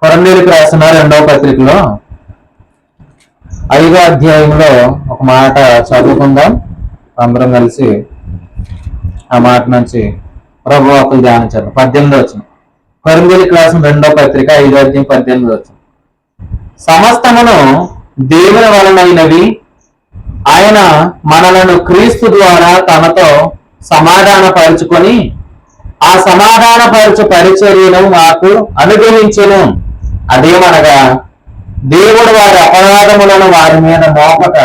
కొరంథీయులకు రాసిన 2వ పత్రికలో 5వ అధ్యాయంలో ఒక మాట చదువుకుందాం. అందరం కలిసి ఆ మాట నుంచి ప్రభు వాక్కులు ధ్యానించారు. 18వ వచనం, కొరంథీయులకు రాసిన 2వ పత్రిక 5వ అధ్యాయం 18వ వచనం. సమస్తమును దేవుని వలనైనవి, ఆయన మనలను క్రీస్తు ద్వారా తనతో సమాధానపరుచుకొని ఆ సమాధానపరచు పరిచర్యను మాకు అనుగ్రహించెను. అదేమనగా దేవుడు వారి అపరాధములను వారి మీద మోపక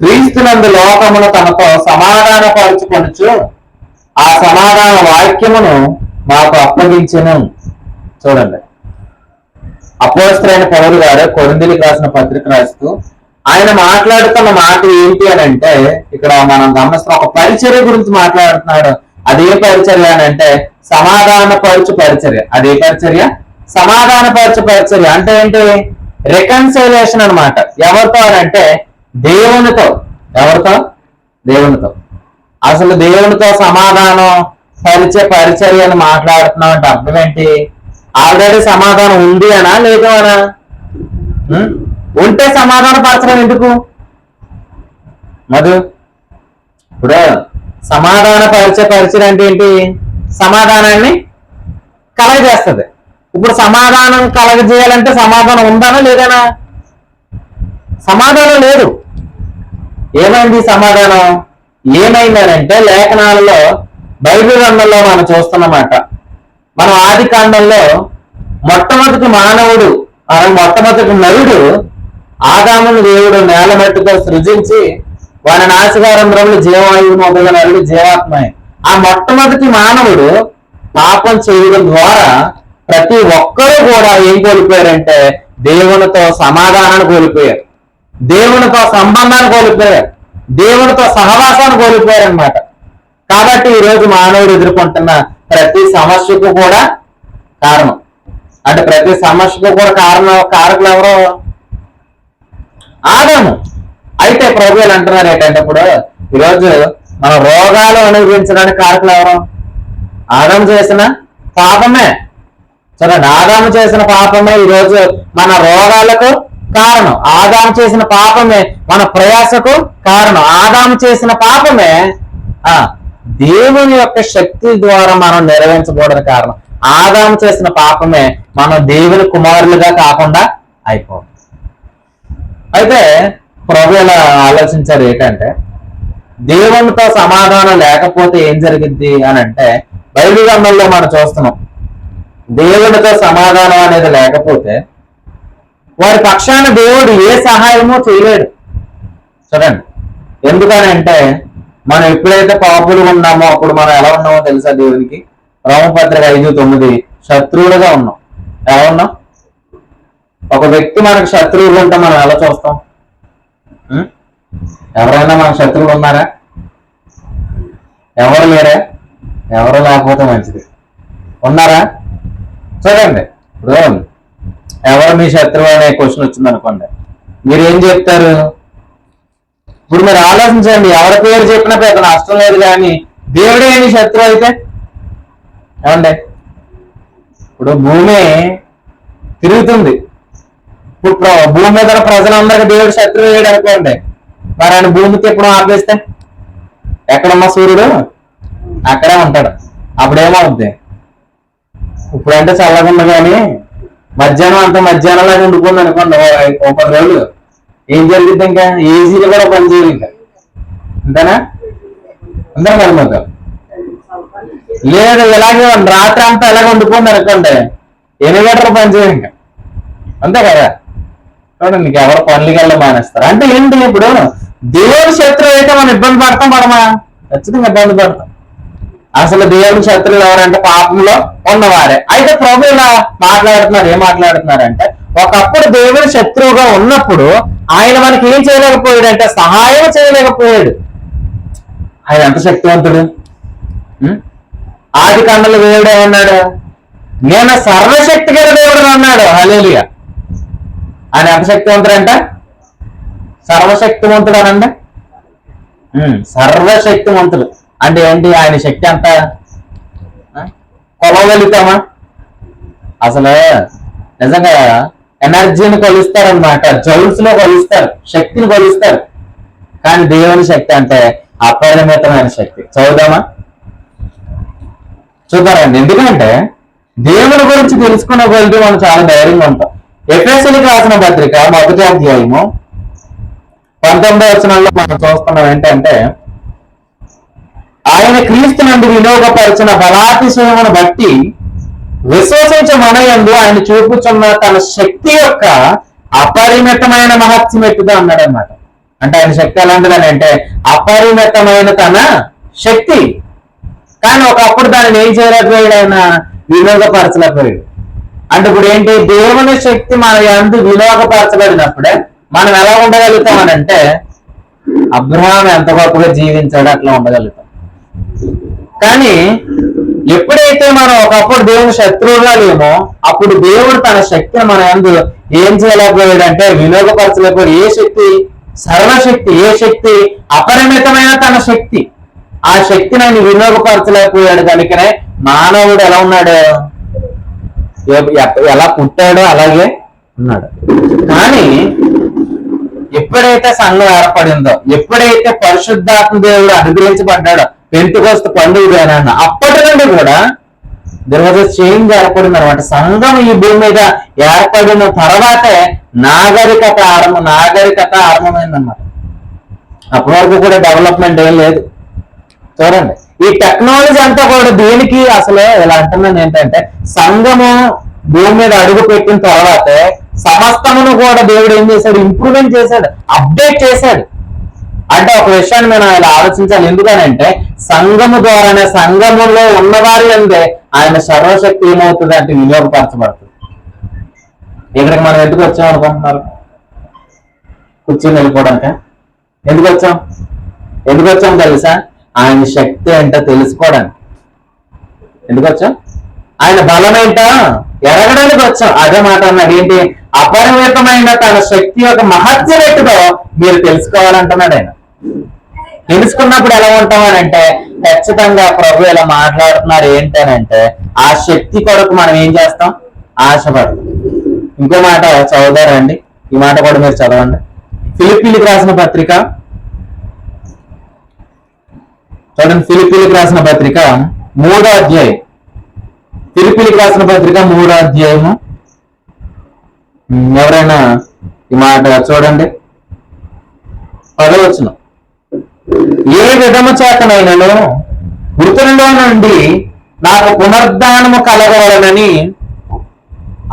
క్రీస్తునందు లోకమును తనతో సమాధానపరుచుకొనుచు ఆ సమాధాన వాక్యమును మాకు అప్పగించెను. చూడండి, అపోస్తలుడైన పౌలు గారు కొరింథీయులకు రాసిన పత్రిక రాస్తూ ఆయన మాట్లాడుతున్న మాట ఏంటి అని అంటే, ఇక్కడ మనం గమనిస్తున్న ఒక పరిచర్య గురించి మాట్లాడుతున్నాడు. అదే పరిచర్య అని అంటే సమాధానపరచు పరిచర్య. అదే పరిచర్య సమాధానపరచు పరిచర్య అంటే ఏంటి? రికన్సిలేషన్ అన్నమాట. ఎవరితో అని అంటే దేవునితో. ఎవరితో? దేవునితో. అసలు దేవునితో సమాధానం పరిచే పరిచర్య అని మాట్లాడుతున్నాం అంటే అర్థం ఏంటి? ఆల్రెడీ సమాధానం ఉంది అనా లేదు అనా? ఉంటే సమాధాన పరచడం ఎందుకు? మధు, ఇప్పుడు సమాధాన పరిచయం అంటే ఏంటి? సమాధానాన్ని కలగజేస్తుంది. ఇప్పుడు సమాధానం కలగజేయాలంటే సమాధానం ఉందానా లేదనా? సమాధానం లేదు. ఏమైంది సమాధానం? ఏమైందనంటే లేఖనాలలో బైబిల్ గ్రంథంలో మనం చూస్తున్నమాట. మనం ఆది కాండంలో మొట్టమొదటి మానవుడు, మొట్టమొదటి నరుడు ఆదామును దేవుడు నేల మట్టితో సృజించి వారి నాసికారంధ్రంలో జీవాయువు మొదలైన నరుడు జీవాత్మే. ఆ మొట్టమొదటి మానవుడు పాపం చేయడం ద్వారా ప్రతి ఒక్కరూ కూడా ఏం కోల్పోయారంటే దేవునితో సమాధానాన్ని కోల్పోయారు, దేవునితో సంబంధాన్ని కోల్పోయారు, దేవునితో సహవాసాన్ని కోల్పోయారు అన్నమాట. కాబట్టి ఈరోజు మానవుడు ఎదుర్కొంటున్న ప్రతి సమస్యకు కూడా కారణం అంటే ప్రతి సమస్యకు కూడా కారకులు ఎవరో? ఆదాము. అయితే ప్రభువులు అంటున్నారు ఏంటంటే ఇప్పుడు ఈరోజు మన రోగాలు అనుభవించడానికి కారకులు ఎవరు? ఆదాము చేసిన పాపమే. చూడండి, ఆదాము చేసిన పాపమే ఈరోజు మన రోగాలకు కారణం. ఆదాము చేసిన పాపమే మన ప్రయాసకు కారణం. ఆదాము చేసిన పాపమే దేవుని యొక్క శక్తి ద్వారా మనం నెరవేర్చబోవడానికి కారణం. ఆదాము చేసిన పాపమే మనం దేవుని కుమారులుగా కాకుండా అయిపోవాలి. అయితే ప్రభు ఎలా ఆలోచించారు ఏంటంటే దేవునితో సమాధానం లేకపోతే ఏం జరిగింది అని అంటే బైబిల్ గ్రంథంలో మనం చూస్తున్నాం. దేవునితో సమాధానం అనేది లేకపోతే వారి పక్షాన దేవుడు ఏ సహాయమో చేయలేడు. చూడండి, ఎందుకని అంటే మనం ఎప్పుడైతే పాపులు ఉన్నామో అప్పుడు మనం ఎలా ఉన్నామో తెలుసా? దేవునికి రోమపత్రిక 5:9 శత్రువులుగా ఉన్నాం. ఎలా ఉన్నాం? ఒక వ్యక్తి మనకు శత్రువులు ఉంటే మనం ఎలా చూస్తాం? ఎవరైనా మనకు శత్రువులు ఉన్నారా? ఎవరు లేరా? ఎవరు లేకపోతే మంచిది. ఉన్నారా? చూడండి, ఇప్పుడు ఎవరు మీ శత్రువు అనే క్వశ్చన్ వచ్చింది అనుకోండి, మీరేం చెప్తారు? ఇప్పుడు మీరు ఆలోచించండి, ఎవరి పేరు చెప్పినా పెద్ద నష్టం లేదు, కానీ దేవుడే మీ శత్రువు అయితే ఏమండి? ఇప్పుడు భూమి తిరుగుతుంది. ఇప్పుడు భూమి మీద ప్రజలందరికీ దేవుడు శత్రువు వేయడు అనుకోండి, మరి ఆయన భూమికి ఎప్పుడు ఆపేస్తే ఎక్కడున్న సూర్యుడు అక్కడే ఉంటాడు. అప్పుడేమవుద్ది? ఇప్పుడంటే చల్లకుండా కానీ మధ్యాహ్నం అంతా మధ్యాహ్నంలాగా ఉండిపోయింది అనుకోండి ఒక 10 రోజులు, ఏం జరిగింది? ఇంకా ఈజీగా కూడా పనిచేయాలి. ఇంకా అంతేనా? అందరూ కలుగుతారు. లేదు ఇలాగే రాత్రి అంతా ఎలాగ ఉండిపోయింది అనుకోండి, 8 గంటలు పనిచేయాలి ఇంకా. అంతే కదా? చూడండి, నీకు ఎవరు పనులకి వెళ్ళి మానేస్తారు. అంటే ఏంటి? ఇప్పుడు దేవుడి శత్రువు అయితే మనం ఇబ్బంది పడతాం పడమా? ఖచ్చితంగా ఇబ్బంది పడతాం. అసలు దేవుడి శత్రువులు ఎవరంటే పాపంలో ఉన్నవారే. అయితే ప్రభు ఇలా మాట్లాడుతున్నారు. ఏం మాట్లాడుతున్నారంటే ఒకప్పుడు దేవుడి శత్రువుగా ఉన్నప్పుడు ఆయన మనకి ఏం చేయలేకపోయాడు అంటే సహాయం చేయలేకపోయాడు. ఆయన ఎంత శక్తివంతుడు! ఆది కాండంలో దేవుడు ఏమన్నాడు? నేను సర్వశక్తి గల దేవుడు అన్నాడు. హల్లెలూయా! ఆయన ఎంత శక్తివంతుడు అంట? సర్వశక్తివంతుడు అనండి. సర్వశక్తివంతుడు అంటే ఏంటి? ఆయన శక్తి అంతా కొలవగలుగుతామా? అసలు నిజంగా ఎనర్జీని కొలుస్తారనమాట, జౌల్స్ లో కొలుస్తారు, శక్తిని కొలుస్తారు. కానీ దేవుని శక్తి అంటే అపరిమితమైన శక్తి. చదువుదామా? చూద్దారండి. ఎందుకంటే దేవుని గురించి తెలుసుకున్న కొలిది మనం చాలా ధైర్యంగా ఉంటాం. ఎఫెసీయులకు రాసిన పత్రిక 1వ అధ్యాయము 19వ వచనంలో మనం చూస్తున్నాం ఏంటంటే, ఆయన క్రీస్తు నందు వినియోగపరిచిన బలాతిశయమును బట్టి విశ్వసించే మన యందు ఆయన చూపుచున్న తన శక్తి యొక్క అపరిమితమైన మహత్యం ఎట్టుగా అన్నాడు అనమాట. అంటే ఆయన శక్తి ఎలాంటిదని అంటే అపరిమితమైన తన శక్తి. కానీ ఒకప్పుడు దానిని ఏం చేయలేకపోయాడు, ఆయన వినియోగపరచలేకపోయాడు. అంటే ఇప్పుడు ఏంటి, దేవుని శక్తి మన యందు వినియోగపరచబడినప్పుడే మనం ఎలా ఉండగలుగుతామనంటే అబ్రహాం ఎంత గొప్పగా జీవించాడో అట్లా ఉండగలుగుతాం. కానీ ఎప్పుడైతే మనం ఒకప్పుడు దేవుని శత్రువుగా లేమో అప్పుడు దేవుడు తన శక్తిని మన యందు ఏం చేయలేకపోయాడు అంటే వినియోగపరచలేకపోయాడు. ఏ శక్తి? సర్వశక్తి. ఏ శక్తి? అపరిమితమైన తన శక్తి. ఆ శక్తిని ఆయన వినియోగపరచలేకపోయాడు. కనుకనే మానవుడు ఎలా ఉన్నాడు, ఎలా పుట్టాడో అలాగే ఉన్నాడు. కానీ ఎప్పుడైతే సంఘం ఏర్పడిందో, ఎప్పుడైతే పరిశుద్ధాత్మ దేవుడు అనుగ్రహించబడ్డాడో, పెంతెకొస్తు పండుగ అప్పటి నుండి కూడా చేంజ్ ఏర్పడింది అనమాట. సంఘం ఈ భూమి మీద ఏర్పడిన తర్వాతే నాగరికత ఆరంభమైందన్నమాట. అప్పటి వరకు కూడా డెవలప్మెంట్ ఏం లేదు. చూడండి, ఈ టెక్నాలజీ అంతా కూడా దేనికి అసలు ఇలా అంటున్నాను ఏంటంటే, సంఘము భూమి మీద అడుగు పెట్టిన తర్వాతే సమస్తమును కూడా దేవుడు ఏం చేశాడు, ఇంప్రూవ్మెంట్ చేశాడు, అప్డేట్ చేశాడు. అంటే ఒక విషయాన్ని మనం ఇలా ఆలోచించాలి. ఎందుకనంటే సంఘము ద్వారానే, సంఘములో ఉన్నవారి అందే ఆయన సర్వశక్తి ఏమవుతుంది అంటే వినియోగపరచబడుతుంది. ఇక్కడికి మనం ఎందుకు వచ్చాం అనుకుంటున్నారు? కూర్చొని వెళ్ళిపోవడానికి. ఎందుకు వచ్చాం తెలుసా? ఆయన శక్తి ఏంటో తెలుసుకోవడానికి. ఎందుకు వచ్చాం? ఆయన బలం ఏంటో ఎరగడానికి వచ్చాం. అదే మాట అన్నాడు. ఏంటి? అపరిమితమైన తన శక్తి యొక్క మహత్యం ఏంటిదో మీరు తెలుసుకోవాలంటున్నాడు ఆయన. తెలుసుకున్నప్పుడు ఎలా ఉంటామనంటే ఖచ్చితంగా ప్రభు ఇలా మాట్లాడుతున్నారు ఏంటనంటే ఆ శక్తి కొరకు మనం ఏం చేస్తాం? ఆశపడతాం. ఇంకో మాట చదువుతారండి, ఈ మాట కూడా మీరు చదవండి. ఫిలిప్పీలకు రాసిన పత్రిక చూడండి. ఫిలిప్పీలకు రాసిన పత్రిక 3వ అధ్యాయం. ఫిలిప్పీలకు రాసిన పత్రిక 3వ అధ్యాయము. ఎవరైనా ఈ మాట చూడండి. 10వ వచనం. ఏ విధము చేతనైనను మృతులలో నుండి నాకు పునరుద్ధానము కలగవలనని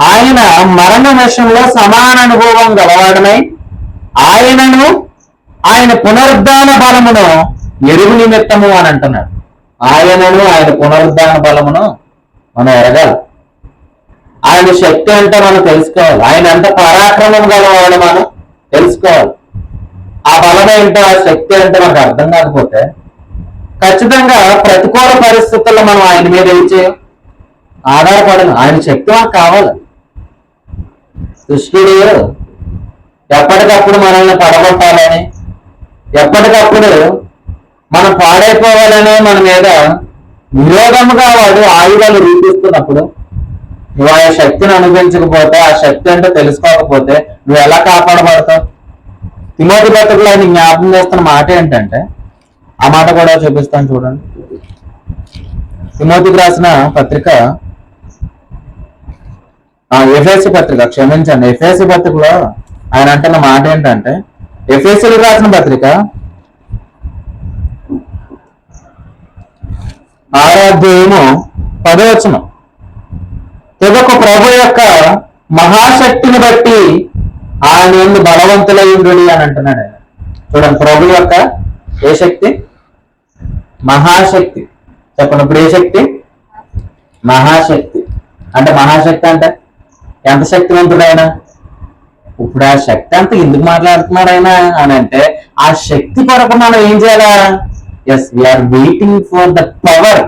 ఆయన మరణ విషయంలో సమాన అనుభవం గలవాడనై ఆయనను ఆయన పునరుద్ధాన బలమును ఎరుగు నిమిత్తము అని అంటున్నాడు. ఆయనను ఆయన పునరుద్ధాన బలమును మనం ఎరగాలి. ఆయన శక్తి అంటే మనం తెలుసుకోవాలి. ఆయన ఎంత పరాక్రమం గలవాడు మనం తెలుసుకోవాలి. ఆ బలం ఏంటో, ఆ శక్తి అంటే మనకు అర్థం కాకపోతే ఖచ్చితంగా ప్రతికూల పరిస్థితుల్లో మనం ఆయన మీద ఏం చేయం, ఆధారపడను. ఆయన శక్తి మనకు కావాలి. దుష్టుడు ఎప్పటికప్పుడు మనల్ని పడగొట్టాలని, ఎప్పటికప్పుడు మనం పాడైపోవాలని మన మీద విరోధముగా వాడు ఆయుధాలు రూపిస్తున్నప్పుడు నువ్వు ఆ శక్తిని అనుభవించకపోతే, ఆ శక్తి అంటే తెలుసుకోకపోతే నువ్వు ఎలా కాపాడబడతావు? తిమోతి పత్రికలో ఆయన జ్ఞాపకం చేస్తున్న మాట ఏంటంటే, ఆ మాట కూడా చూపిస్తాను చూడండి. తిమోతికి రాసిన పత్రిక, ఎఫెసీ పత్రిక, క్షమించండి, ఎఫెసీ పత్రికలో ఆయన అంటున్న మాట ఏంటంటే, ఎఫెసీలకు రాసిన పత్రిక 6వ అధ్యాయము 10వ వచనం. తెగకు ప్రభు యొక్క మహాశక్తిని బట్టి ఆయన ఎందు బలవంతులయ్యుండు అని అంటున్నాడు ఆయన. చూడండి, ప్రభు యొక్క ఏ శక్తి? మహాశక్తి. చెప్పండి, ఇప్పుడు ఏ శక్తి? మహాశక్తి. అంటే మహాశక్తి అంటే ఎంత శక్తివంతుడు ఆయన? ఇప్పుడు ఆ శక్తి అంతా ఎందుకు మాట్లాడుతున్నాడు ఆయన అని అంటే, ఆ శక్తి కొరకు మనం ఏం చేయాలా? Yes, we are waiting for the power.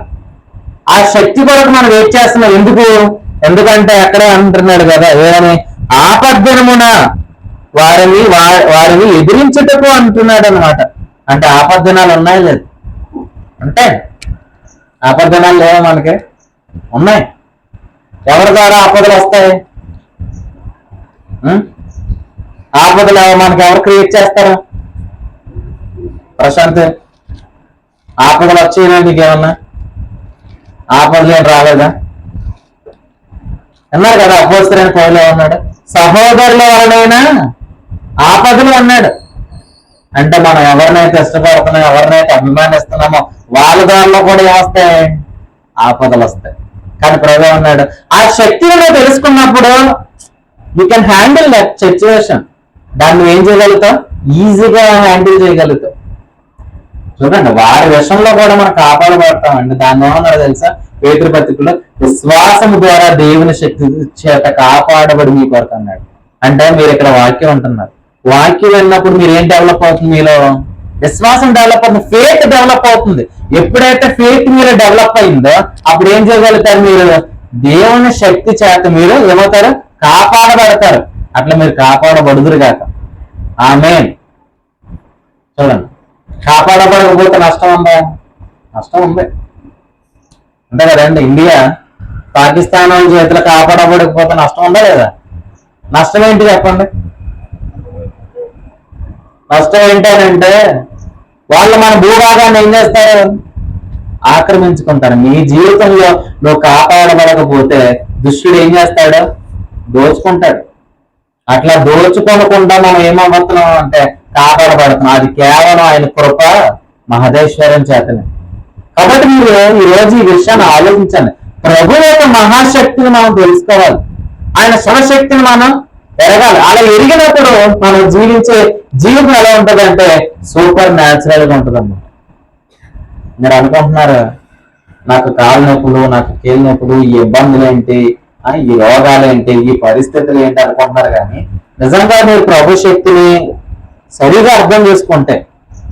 ఆ శక్తి కొరకు మనం వెయిట్ చేస్తున్నాం. ఎందుకంటే అక్కడే అంటున్నాడు కదా, ఏమని? ఆపద్దినమున వారిని ఎదిరించుటకు అంటున్నాడు అనమాట. అంటే ఆపద్దినాలు ఉన్నాయి లేదు అంటే ఆపద్దినాలు లేవా? మనకి ఉన్నాయి. ఎవరి ద్వారా ఆపదలు వస్తాయి? ఉం? ఆపదలు మనకి ఎవరు క్రియేట్ చేస్తారు? ప్రశాంత్, ఆపదలు వచ్చాయినా నీకేమన్నా? ఆపదలు ఏం రాలేదా? అన్నారు కదా అపోస్తలుడైన పౌలు ఏమన్నాడు? సహోదరుల వలనైనా ఆపదలు అన్నాడు. అంటే మనం ఎవరినైతే ఇష్టపడుతున్నామో, ఎవరినైతే అభిమానిస్తున్నామో వాళ్ళ దారిలో కూడా ఏమొస్తాయి? ఆపదలు వస్తాయి. కానీ ప్రభు అన్నాడు, ఆ శక్తిని నువ్వు తెలుసుకున్నప్పుడు you can handle that situation. దాన్ని నువ్వు ఏం చేయగలుగుతావు? ఈజీగా హ్యాండిల్ చేయగలుగుతావు. చూడండి, వారి విషయంలో కూడా మనం కాపాడబడతామండి. దాన్ని ఏమన్నాడు తెలుసా? పేతురు పత్రికలో విశ్వాసము ద్వారా దేవుని శక్తి చేత కాపాడబడి మీ కొరకు అన్నాడు. అంటే మీరు ఇక్కడ వాక్యం అంటున్నారు. వాక్యం విన్నప్పుడు మీరు ఏం డెవలప్ అవుతుంది? మీలో విశ్వాసం డెవలప్ అవుతుంది, ఫేత్ డెవలప్ అవుతుంది. ఎప్పుడైతే ఫేత్ మీరు డెవలప్ అయిందో అప్పుడు ఏం చేయగలుగుతారు? మీరు దేవుని శక్తి చేత మీరు ఏమవుతారు? కాపాడబడతారు. అట్లా మీరు కాపాడబడుదురు గాక. ఆమేన్. చూడండి, కాపాడబడకపోతే నష్టం ఉందా? నష్టం ఉంది. అంతే కదండి. ఇండియా పాకిస్తాన్ వాళ్ళ చేతిలో కాపాడబడకపోతే నష్టం ఉందా లేదా? నష్టం ఏంటి చెప్పండి? నష్టం ఏంటంటే వాళ్ళు మన భూభాగాన్ని ఏం చేస్తారు? ఆక్రమించుకుంటారు. నీ జీవితంలో నువ్వు కాపాడబడకపోతే దుష్టుడు ఏం చేస్తాడు? దోచుకుంటాడు. అట్లా దోచుకోనకుండా మనం ఏమవుతున్నాం అంటే కాపాడబడుతున్నాం. అది కేవలం ఆయన కృప మహదేశ్వరం చేతనే. కాబట్టి మీరు ఈ రోజు ఈ విషయాన్ని ఆలోచించండి. ప్రభు యొక్క మహాశక్తిని మనం తెలుసుకోవాలి. ఆయన శివశక్తిని మనం ఎరగాలి. అలా ఎరిగినప్పుడు మనం జీవించే జీవితం ఎలా ఉంటుందంటే సూపర్ న్యాచురల్ గా ఉంటుందన్నమాట. మీరు అనుకుంటున్నారు, నాకు కాళ్ళ నొప్పులు, నాకు కీళ్ళ నొప్పులు, ఈ ఇబ్బందులు ఏంటి, ఈ రోగాలు ఏంటి, ఈ పరిస్థితులు ఏంటి అనుకుంటున్నారు. కానీ నిజంగా మీరు ప్రభు శక్తిని సరిగా అర్థం చేసుకుంటే,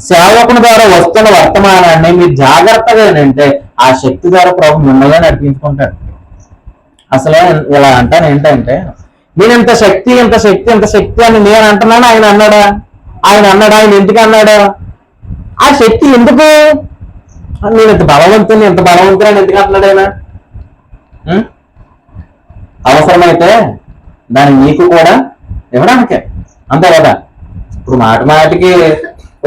సేవకుని ద్వారా వస్తున్న వర్తమానాన్ని మీరు జాగ్రత్తగా ఏంటంటే ఆ శక్తి ద్వారా ప్రభు మిమ్మల్ని నడిపించుకుంటాడు. అసలు ఇలా అంటాను ఏంటంటే, నేను ఇంత శక్తి ఇంత శక్తి ఇంత శక్తి అని నేను అంటున్నాను. ఆయన అన్నాడా? ఆయన ఎందుకు అన్నాడు? ఆ శక్తి ఎందుకు? నేను ఇంత బలవంతుని అని ఎందుకు అంటున్నాడు ఆయన? అవసరమైతే దాన్ని నీకు కూడా ఇవ్వడానికే, అంతే కదా. ఇప్పుడు మాటికి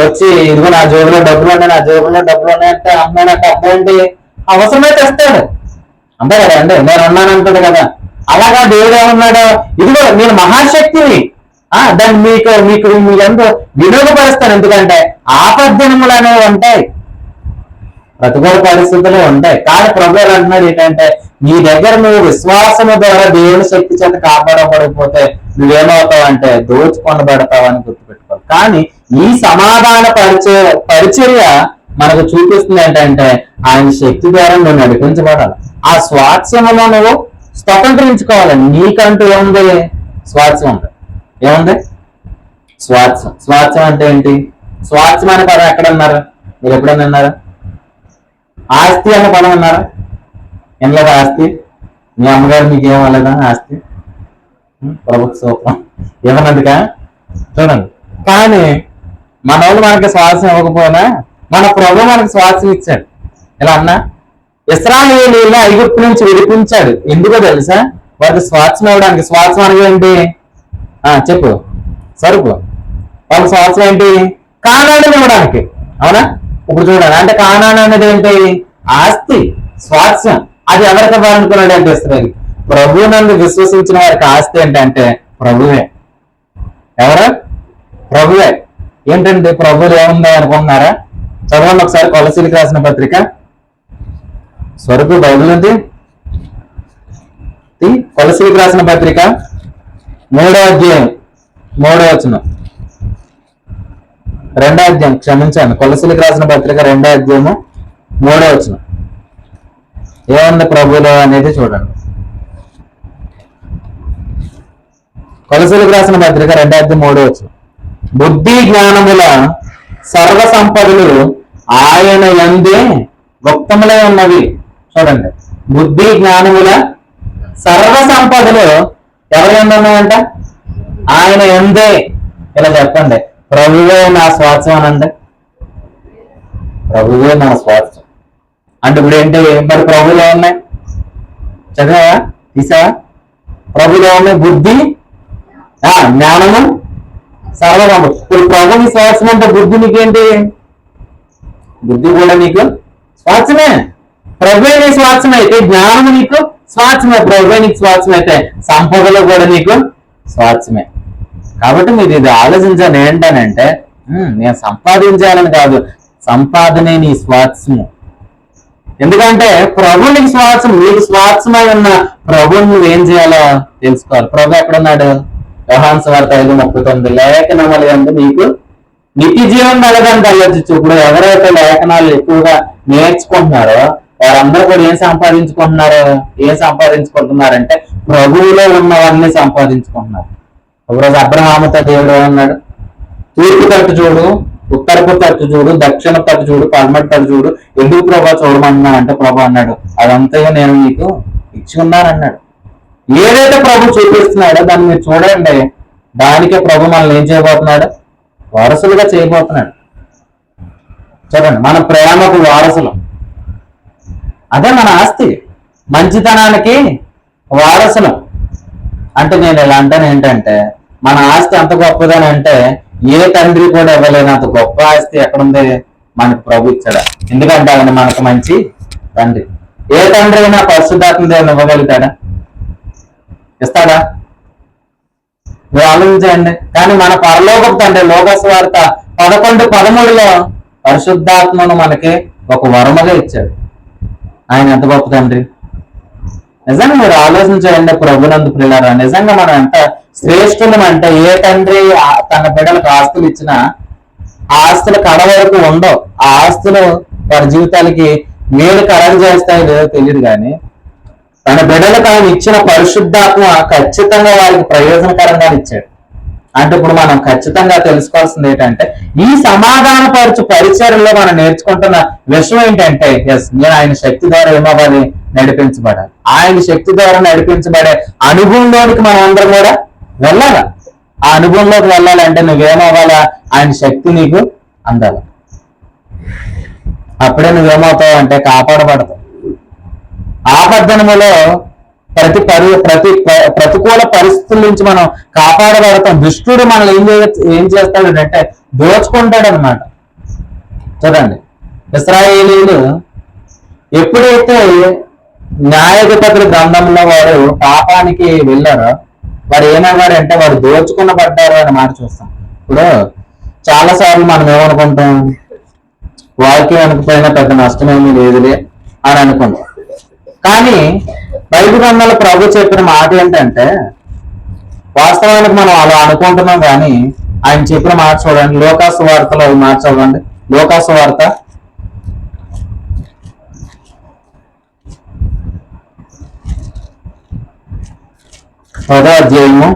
వచ్చి ఇదిగో నా జేబులో డబ్బులు ఉన్నాయి, నా జేబులో డబ్బులు ఉన్నాయంటే అమ్మాయినట్టు అబ్బాయి అవసరమైతే ఇస్తాడు, అంతే కదా అండి. నేను ఉన్నాను అంటాడు కదా. అలాగా దేవుడు ఏమన్నాడు? ఇదిగో నేను మహాశక్తిని, దాన్ని మీకు మీకు మీరందరూ వినియోగపరుస్తాను. ఎందుకంటే ఆపద్దినములు అనేవి ఉంటాయి, ప్రతికూల పరిస్థితులు ఉంటాయి. కానీ ప్రభు అంటున్నాడు ఏంటంటే నీ దగ్గర నువ్వు విశ్వాసము ద్వారా దేవుని శక్తి చేత కాపాడబడకపోతే నువ్వేమవుతావు అంటే దోచుకొనబడతావు అని గుర్తుపెట్టుకోవాలి. కానీ ఈ సమాధాన పరిచర్య మనకు చూపిస్తుంది ఏంటంటే ఆయన శక్తి ద్వారా నువ్వు నడిపించబడాలి. ఆ స్వాస్థ్యములో నువ్వు స్వతంత్రించుకోవాలి. నీకంటూ ఏముంది? స్వాస్థ్యం ఉంది. ఏముంది? స్వాస్థ్యం. స్వాస్థ్యం అంటే ఏంటి? స్వాస్థ్యం అనే పదం ఎక్కడ అన్నారు? మీరు ఎప్పుడైనా అన్నారా? ఆస్తి అనే పదం అన్నారా? ఏం లేదా ఆస్తి? మీ అమ్మగారు మీకు ఏమలేదా ఆస్తి? ప్రభుత్వ సూపం ఏమన్నదిగా చూడండి. కానీ మన వాళ్ళు మనకి స్వాస్థ్యం ఇవ్వకపోయినా మన ప్రభు మనకి స్వాస్థ్యం ఇచ్చాడు. ఇలా అన్నా, ఇశ్రాయేలీయులను ఐగుప్తు నుంచి విడిపించాడు. ఎందుకో తెలుసా? వారికి స్వాస్థ్యం ఇవ్వడానికి. స్వాస్థ్యం అనగా ఏంటి? చెప్పు సరుకు. వాళ్ళ స్వాస్థ్యం ఏంటి? కానాన్ని ఇవ్వడానికి. అవునా? ఇప్పుడు చూడండి, అంటే కానాన్ అనేది ఏంటి? ఆస్తి, స్వాస్థ్యం. అది ఎవరికి ఇవ్వాలనుకున్నాడు అంటే ఇశ్రాయేలు. ప్రభు నందు విశ్వసించిన వారికి ఆస్తి ఏంటంటే ప్రభువే. ఎవరు? ప్రభువే. ఏంటంటే ప్రభువులు ఏముందా అనుకుంటున్నారా? చదవండి ఒకసారి కొలసీలకు రాసిన పత్రిక. స్వరూపు బైబిల్ ఉంది. కొలసీలకు రాసిన పత్రిక 3వ అధ్యాయం 3వ వచనం. 2వ అధ్యాయం, క్షమించాను, కొలసీలకు రాసిన పత్రిక 2వ అధ్యాయము 3వ వచనం. ఏముంది ప్రభువులో అనేది చూడండి. కొలసీలకు రాసిన పత్రిక 2వ అధ్యాయం 3వ వచనం. బుద్ధి జ్ఞానముల సర్వ సంపదలు ఆయన యందే గుప్తములై ఉన్నవి. చూడండి, బుద్ధి జ్ఞానముల సర్వ సంపదలు ఎవరి యందు ఉన్నాయంట? ఆయన యందే. ఇలా చెప్పండి, ప్రభువే నా స్వాస్థ్యం అనండి. ప్రభువే నా స్వాస్థ్యం అంటే ఇప్పుడు ఏంటి? మరి ప్రభువులో ఉన్నాయి, చదివావా? తీసావా? ప్రభులో ఉన్నాయి బుద్ధి జ్ఞానము సర్వసంపద. ఇప్పుడు ప్రభు నీ స్వాస్థ్యం అంటే బుద్ధి నీకేంటి? బుద్ధి కూడా నీకు స్వాస్థ్యమే. ప్రభు నీ స్వాస్థ్యం అయితే జ్ఞానము నీకు స్వాస్థ్యమే. ప్రభు నీకు స్వాస్థ్యం అయితే సంపదలు కూడా నీకు స్వాస్థ్యమే. కాబట్టి మీరు ఇది ఆలోచించాలి. ఏంటనంటే నేను సంపాదించాలని కాదు, సంపాదనే నీ స్వాస్థ్యము. ఎందుకంటే ప్రభు నీకు స్వాస్థ్యం. నీకు స్వాస్థ్యమై ఉన్న ప్రభువు నువ్వేం చేయాలో తెలుసుకోవాలి. ప్రభు ఎక్కడున్నాడు? యోహాను సువార్త 5:39 లేఖనములు యందు నీకు నిత్య జీవం కలగని ఆలోచించు. ఇప్పుడు ఎవరైతే లేఖనాలు ఎక్కువగా నేర్చుకుంటున్నారో వారందరూ కూడా ఏం సంపాదించుకుంటున్నారంటే ప్రభువులో ఉన్నవన్నీ సంపాదించుకుంటున్నారు. ఒకరోజు అబ్రహాముతో దేవుడు ఏమన్నాడు? తూర్పు తట్టు చూడు, ఉత్తరపు తట్టు చూడు, దక్షిణ తట్టు చూడు, పడమటి తట్టు చూడు, ఎందుకు ప్రభా చూడమన్నా అంటే ప్రభు అన్నాడు అదంతా నేను నీకు ఇచ్చి ఉన్నానన్నాడు. ఏదైతే ప్రభు చూపిస్తున్నాడో దాన్ని మీరు చూడండి. దానికే ప్రభు మనల్ని ఏం చేయబోతున్నాడు? వారసులుగా చేయబోతున్నాడు. చూడండి, మన ప్రేమకు వారసులు. అదే మన ఆస్తి. మంచితనానికి వారసులు. అంటే నేను ఇలా అంటాను ఏంటంటే మన ఆస్తి ఎంత గొప్పదని అంటే ఏ తండ్రి కూడా ఇవ్వలేనంత గొప్ప ఆస్తి ఎక్కడుంది? మనకు ప్రభు ఇచ్చాడా? ఎందుకంటే ఆయన మనకు మంచి తండ్రి. ఏ తండ్రి అయినా పరిశుద్ధాత్మ దేవుని ఇవ్వగలుగుతాడా? ఇస్తాడా? మీరు ఆలోచించండి. కానీ మన పరలోకపు తండ్రి లోకాసు వార్త 11:13 పరిశుద్ధాత్మను మనకి ఒక వరముగా ఇచ్చాడు. ఆయన ఎంత గొప్ప తండ్రి! నిజంగా మీరు ఆలోచించండి ప్రభునందు ప్రియులారా. నిజంగా మనం ఎంత శ్రేష్ఠులం అంటే ఏ తండ్రి తన బిడ్డలకు ఆస్తులు ఇచ్చినా ఆ ఆస్తులు కడ వరకు ఉండవు. ఆ ఆస్తులు వారి జీవితాలకి మేలు కలగ చేస్తాయో లేదో తెలియదు. కానీ తన బిడ్డలకు ఆయన ఇచ్చిన పరిశుద్ధాత్మ ఖచ్చితంగా వారికి ప్రయోజనకరంగా ఇచ్చాడు. అంటే ఇప్పుడు మనం ఖచ్చితంగా తెలుసుకోవాల్సింది ఏంటంటే ఈ సమాధానపరచు పరిచర్యలో మనం నేర్చుకుంటున్న విషయం ఏంటంటే నేను ఆయన శక్తి ద్వారా ఏమవ్వాలి? నడిపించబడాలి. ఆయన శక్తి ద్వారా నడిపించబడే అనుభవంలోనికి మనం అందరం కూడా వెళ్ళాలా. ఆ అనుభవంలోకి వెళ్ళాలంటే నువ్వేమవ్వాలా? ఆయన శక్తి నీకు అందాలి. అప్పుడే నువ్వేమవుతావు అంటే కాపాడబడతావు. ఆపద్దనములో ప్రతికూల పరిస్థితుల నుంచి మనం కాపాడబడతాం. దుష్టుడు మనల్ని ఏం చేస్తాడు అంటే దోచుకుంటాడు అనమాట. చూడండి, ఇశ్రాయేలీయులు ఎప్పుడైతే న్యాయాధిపతుల గ్రంథంలో వారు పాపానికి వెళ్ళారో వారు ఏమన్నారంటే వారు దోచుకునబడ్డారు అనే మాట చూస్తాం. ఇప్పుడు చాలా సార్లు మనం ఏమనుకుంటాం? వాక్యం అనుకుపోయినా పెద్ద నష్టమేమీ లేదులే అని అనుకుంటాం. కానీ బైబిల్ గ్రంథంలో ప్రభు చెప్పిన మాట ఏంటంటే వాస్తవానికి మనం అలా అనుకుంటున్నాం. కానీ ఆయన చెప్పిన మాట చూడండి. లోకాసు వార్తలో ఈ మాట చూడండి. లోకాసు వార్త 10వ అధ్యాయము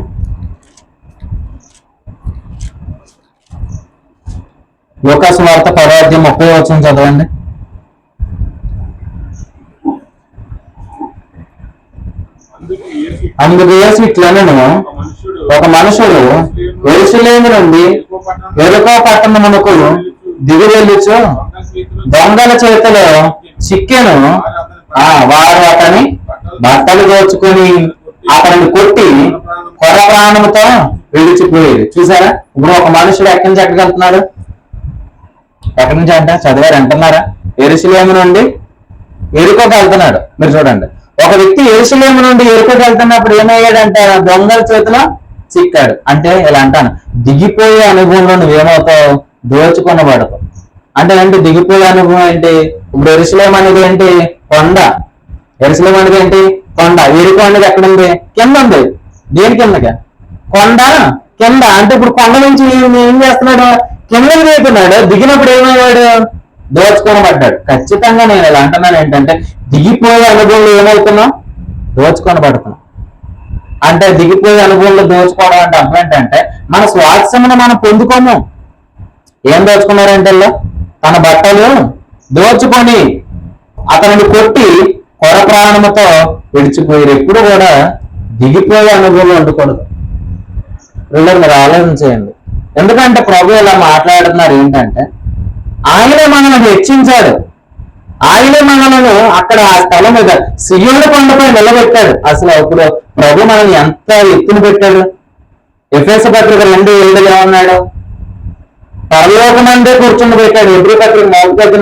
30వ చదవండి. అందుకు యేసు ఇట్లనెను, ఒక మనుషుడు యెరూషలేము నుండి యెరికో పట్టణమునకు దిగి వెళ్ళుచు దొంగల చేతిలో చిక్కెను. వారు అతని బట్టలు దోచుకొని అతన్ని కొట్టి కొర ప్రాణముతో విడిచిపోయేది. చూసారా? ఇప్పుడు ఒక మనుషుడు ఎక్కడి నుంచి ఎక్కడికి వెళ్తున్నాడు? ఎక్కడి నుంచి అంటే చదివారు అంటున్నారా? యెరూషలేము నుండి యెరికోకి వెళ్తున్నాడు. మీరు చూడండి, ఒక వ్యక్తి యెరూషలేము నుండి యెరికోకి వెళ్తున్నప్పుడు ఏమయ్యాడంటే దొంగల చేతిలో చిక్కాడు. అంటే ఇలా అంటాను, దిగిపోయే అనుభవంలో నువ్వేమవుతావు? దోచుకొనబడతావు. అంటే ఏంటి దిగిపోయే అనుభవం? ఏంటి? ఇప్పుడు యెరూషలేము అనేది ఏంటి? కొండ. యెరూషలేము అనేది ఏంటి? కొండ. యెరికో అనేది ఎక్కడ ఉంది? కింద ఉంది. దేని కిందగా? కొండ కింద. అంటే ఇప్పుడు కొండ నుంచి ఏం చేస్తున్నాడు? కిందకి దిగుతున్నాడు. దిగినప్పుడు ఏమయ్యాడు? దోచుకొనబడ్డాడు. ఖచ్చితంగా నేను ఇలా అంటున్నాను ఏంటంటే దిగిపోయే అనుభవంలో ఏమవుతున్నాం? దోచుకొనబడుతున్నాం. అంటే దిగిపోయే అనుభవంలో దోచుకోవడం అంటే అర్థం ఏంటంటే మన స్వాస్థ్యమును మనం పొందుకోము. ఏం దోచుకున్నారంటే తన బట్టలు దోచుకొని అతనిని కొట్టి కొర ప్రాణముతో విడిచిపోయారు. ఎప్పుడు కూడా దిగిపోయే అనుభవంలో ఉండకూడదు. మీరు ఆలోచించేయండి. ఎందుకంటే ప్రభు ఇలా మాట్లాడుతున్నారు ఏంటంటే ఆయనే మనల్ని హెచ్చించాడు. ఆయనే మనలను అక్కడ ఆ స్థలం మీద సియోను కొండపై నిలబెట్టాడు. అసలు ఇప్పుడు ప్రభు మనల్ని ఎంత ఎత్తున పెట్టాడు? ఎఫెసు పత్రిక 2:7 ఏమన్నాడు? పరలోకమందే కూర్చుని పెట్టాడు. ఎబ్రీ పత్రిక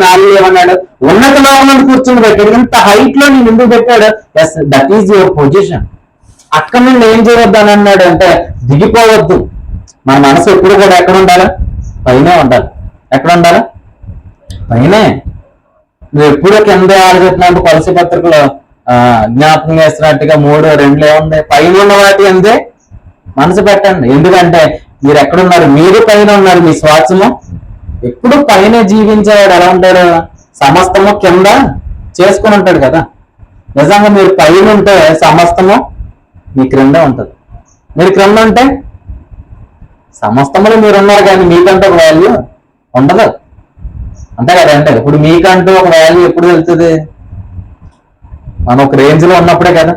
4 ఏమన్నాడు? ఉన్నత లోకమంది కూర్చుని పెట్టాడు. ఇంత హైట్ లో నేను ఎందుకు పెట్టాడు? Yes, that is your position. అక్కడ నుండి ఏం చేయవద్దు అని అన్నాడు అంటే దిగిపోవద్దు. మన మనసు ఎప్పుడు కూడా ఎక్కడ ఉండాలి? పైనే ఉండాలి. ఎక్కడ ఉండాలి? పైనే. నువ్వు ఎప్పుడో కింద ఆలోచిస్తున్నావు. కొలసి పత్రికలో జ్ఞాపకం చేస్తున్నట్టుగా 3:2 ఏముంది? పైన ఉన్న వాటి అందే మనసు పెట్టండి. ఎందుకంటే మీరు ఎక్కడున్నారు? మీరు పైన ఉన్నారు. మీ శ్వాసము ఎప్పుడు పైన జీవించేవాడు ఎలా ఉంటాడు? సమస్తము కింద చేసుకుని ఉంటాడు కదా. నిజంగా మీరు పైన ఉంటే సమస్తము మీ క్రింద ఉంటుంది. మీరు క్రింద ఉంటే సమస్తములు మీరు ఉన్నారు, కానీ మీకంటూ ఒక వాల్యూ ఉండదు. అంతే కదా. అంటే ఇప్పుడు మీకంటూ ఒక వాల్యూ ఎప్పుడు వెళ్తుంది? మనం ఒక రేంజ్ లో ఉన్నప్పుడే కదా,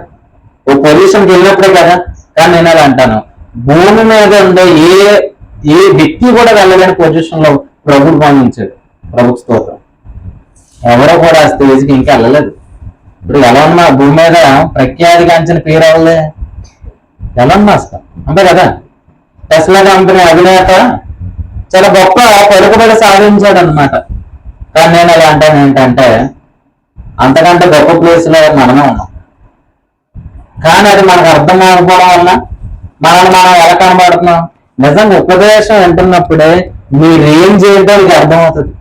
ఓ పొజిషన్కి వెళ్ళినప్పుడే కదా. కానీ నేను అది అంటాను, భూమి మీద ఉండే ఏ వ్యక్తి కూడా వెళ్ళలేని పొజిషన్ లో ప్రభుత్వం పంపించాడు. ప్రభు స్తోత్రం. ఎవరో కూడా ఆ స్టేజ్కి ఇంకా వెళ్ళలేదు. ఇప్పుడు ఎలా ఉన్నా భూమి మీద ప్రఖ్యాతిగాంచిన పేరు అవ్వలే ఎలాన్ మస్క్, అంతే కదా. టెస్లా కంపెనీ అధినేత చాలా గొప్ప పలుకుబడి సాధించాడు అనమాట. కానీ నేను అలా అంటాను ఏంటంటే అంతకంటే గొప్ప ప్లేస్ లో మనమే ఉన్నాం. కానీ అది మనకు అర్థం కాకపోవడం వల్ల మనల్ని మనం ఎలా కనబడుతున్నాం. నిజంగా ఉపదేశం వింటున్నప్పుడే మీ రేంజ్ ఏంటో మీకు అర్థమవుతుంది.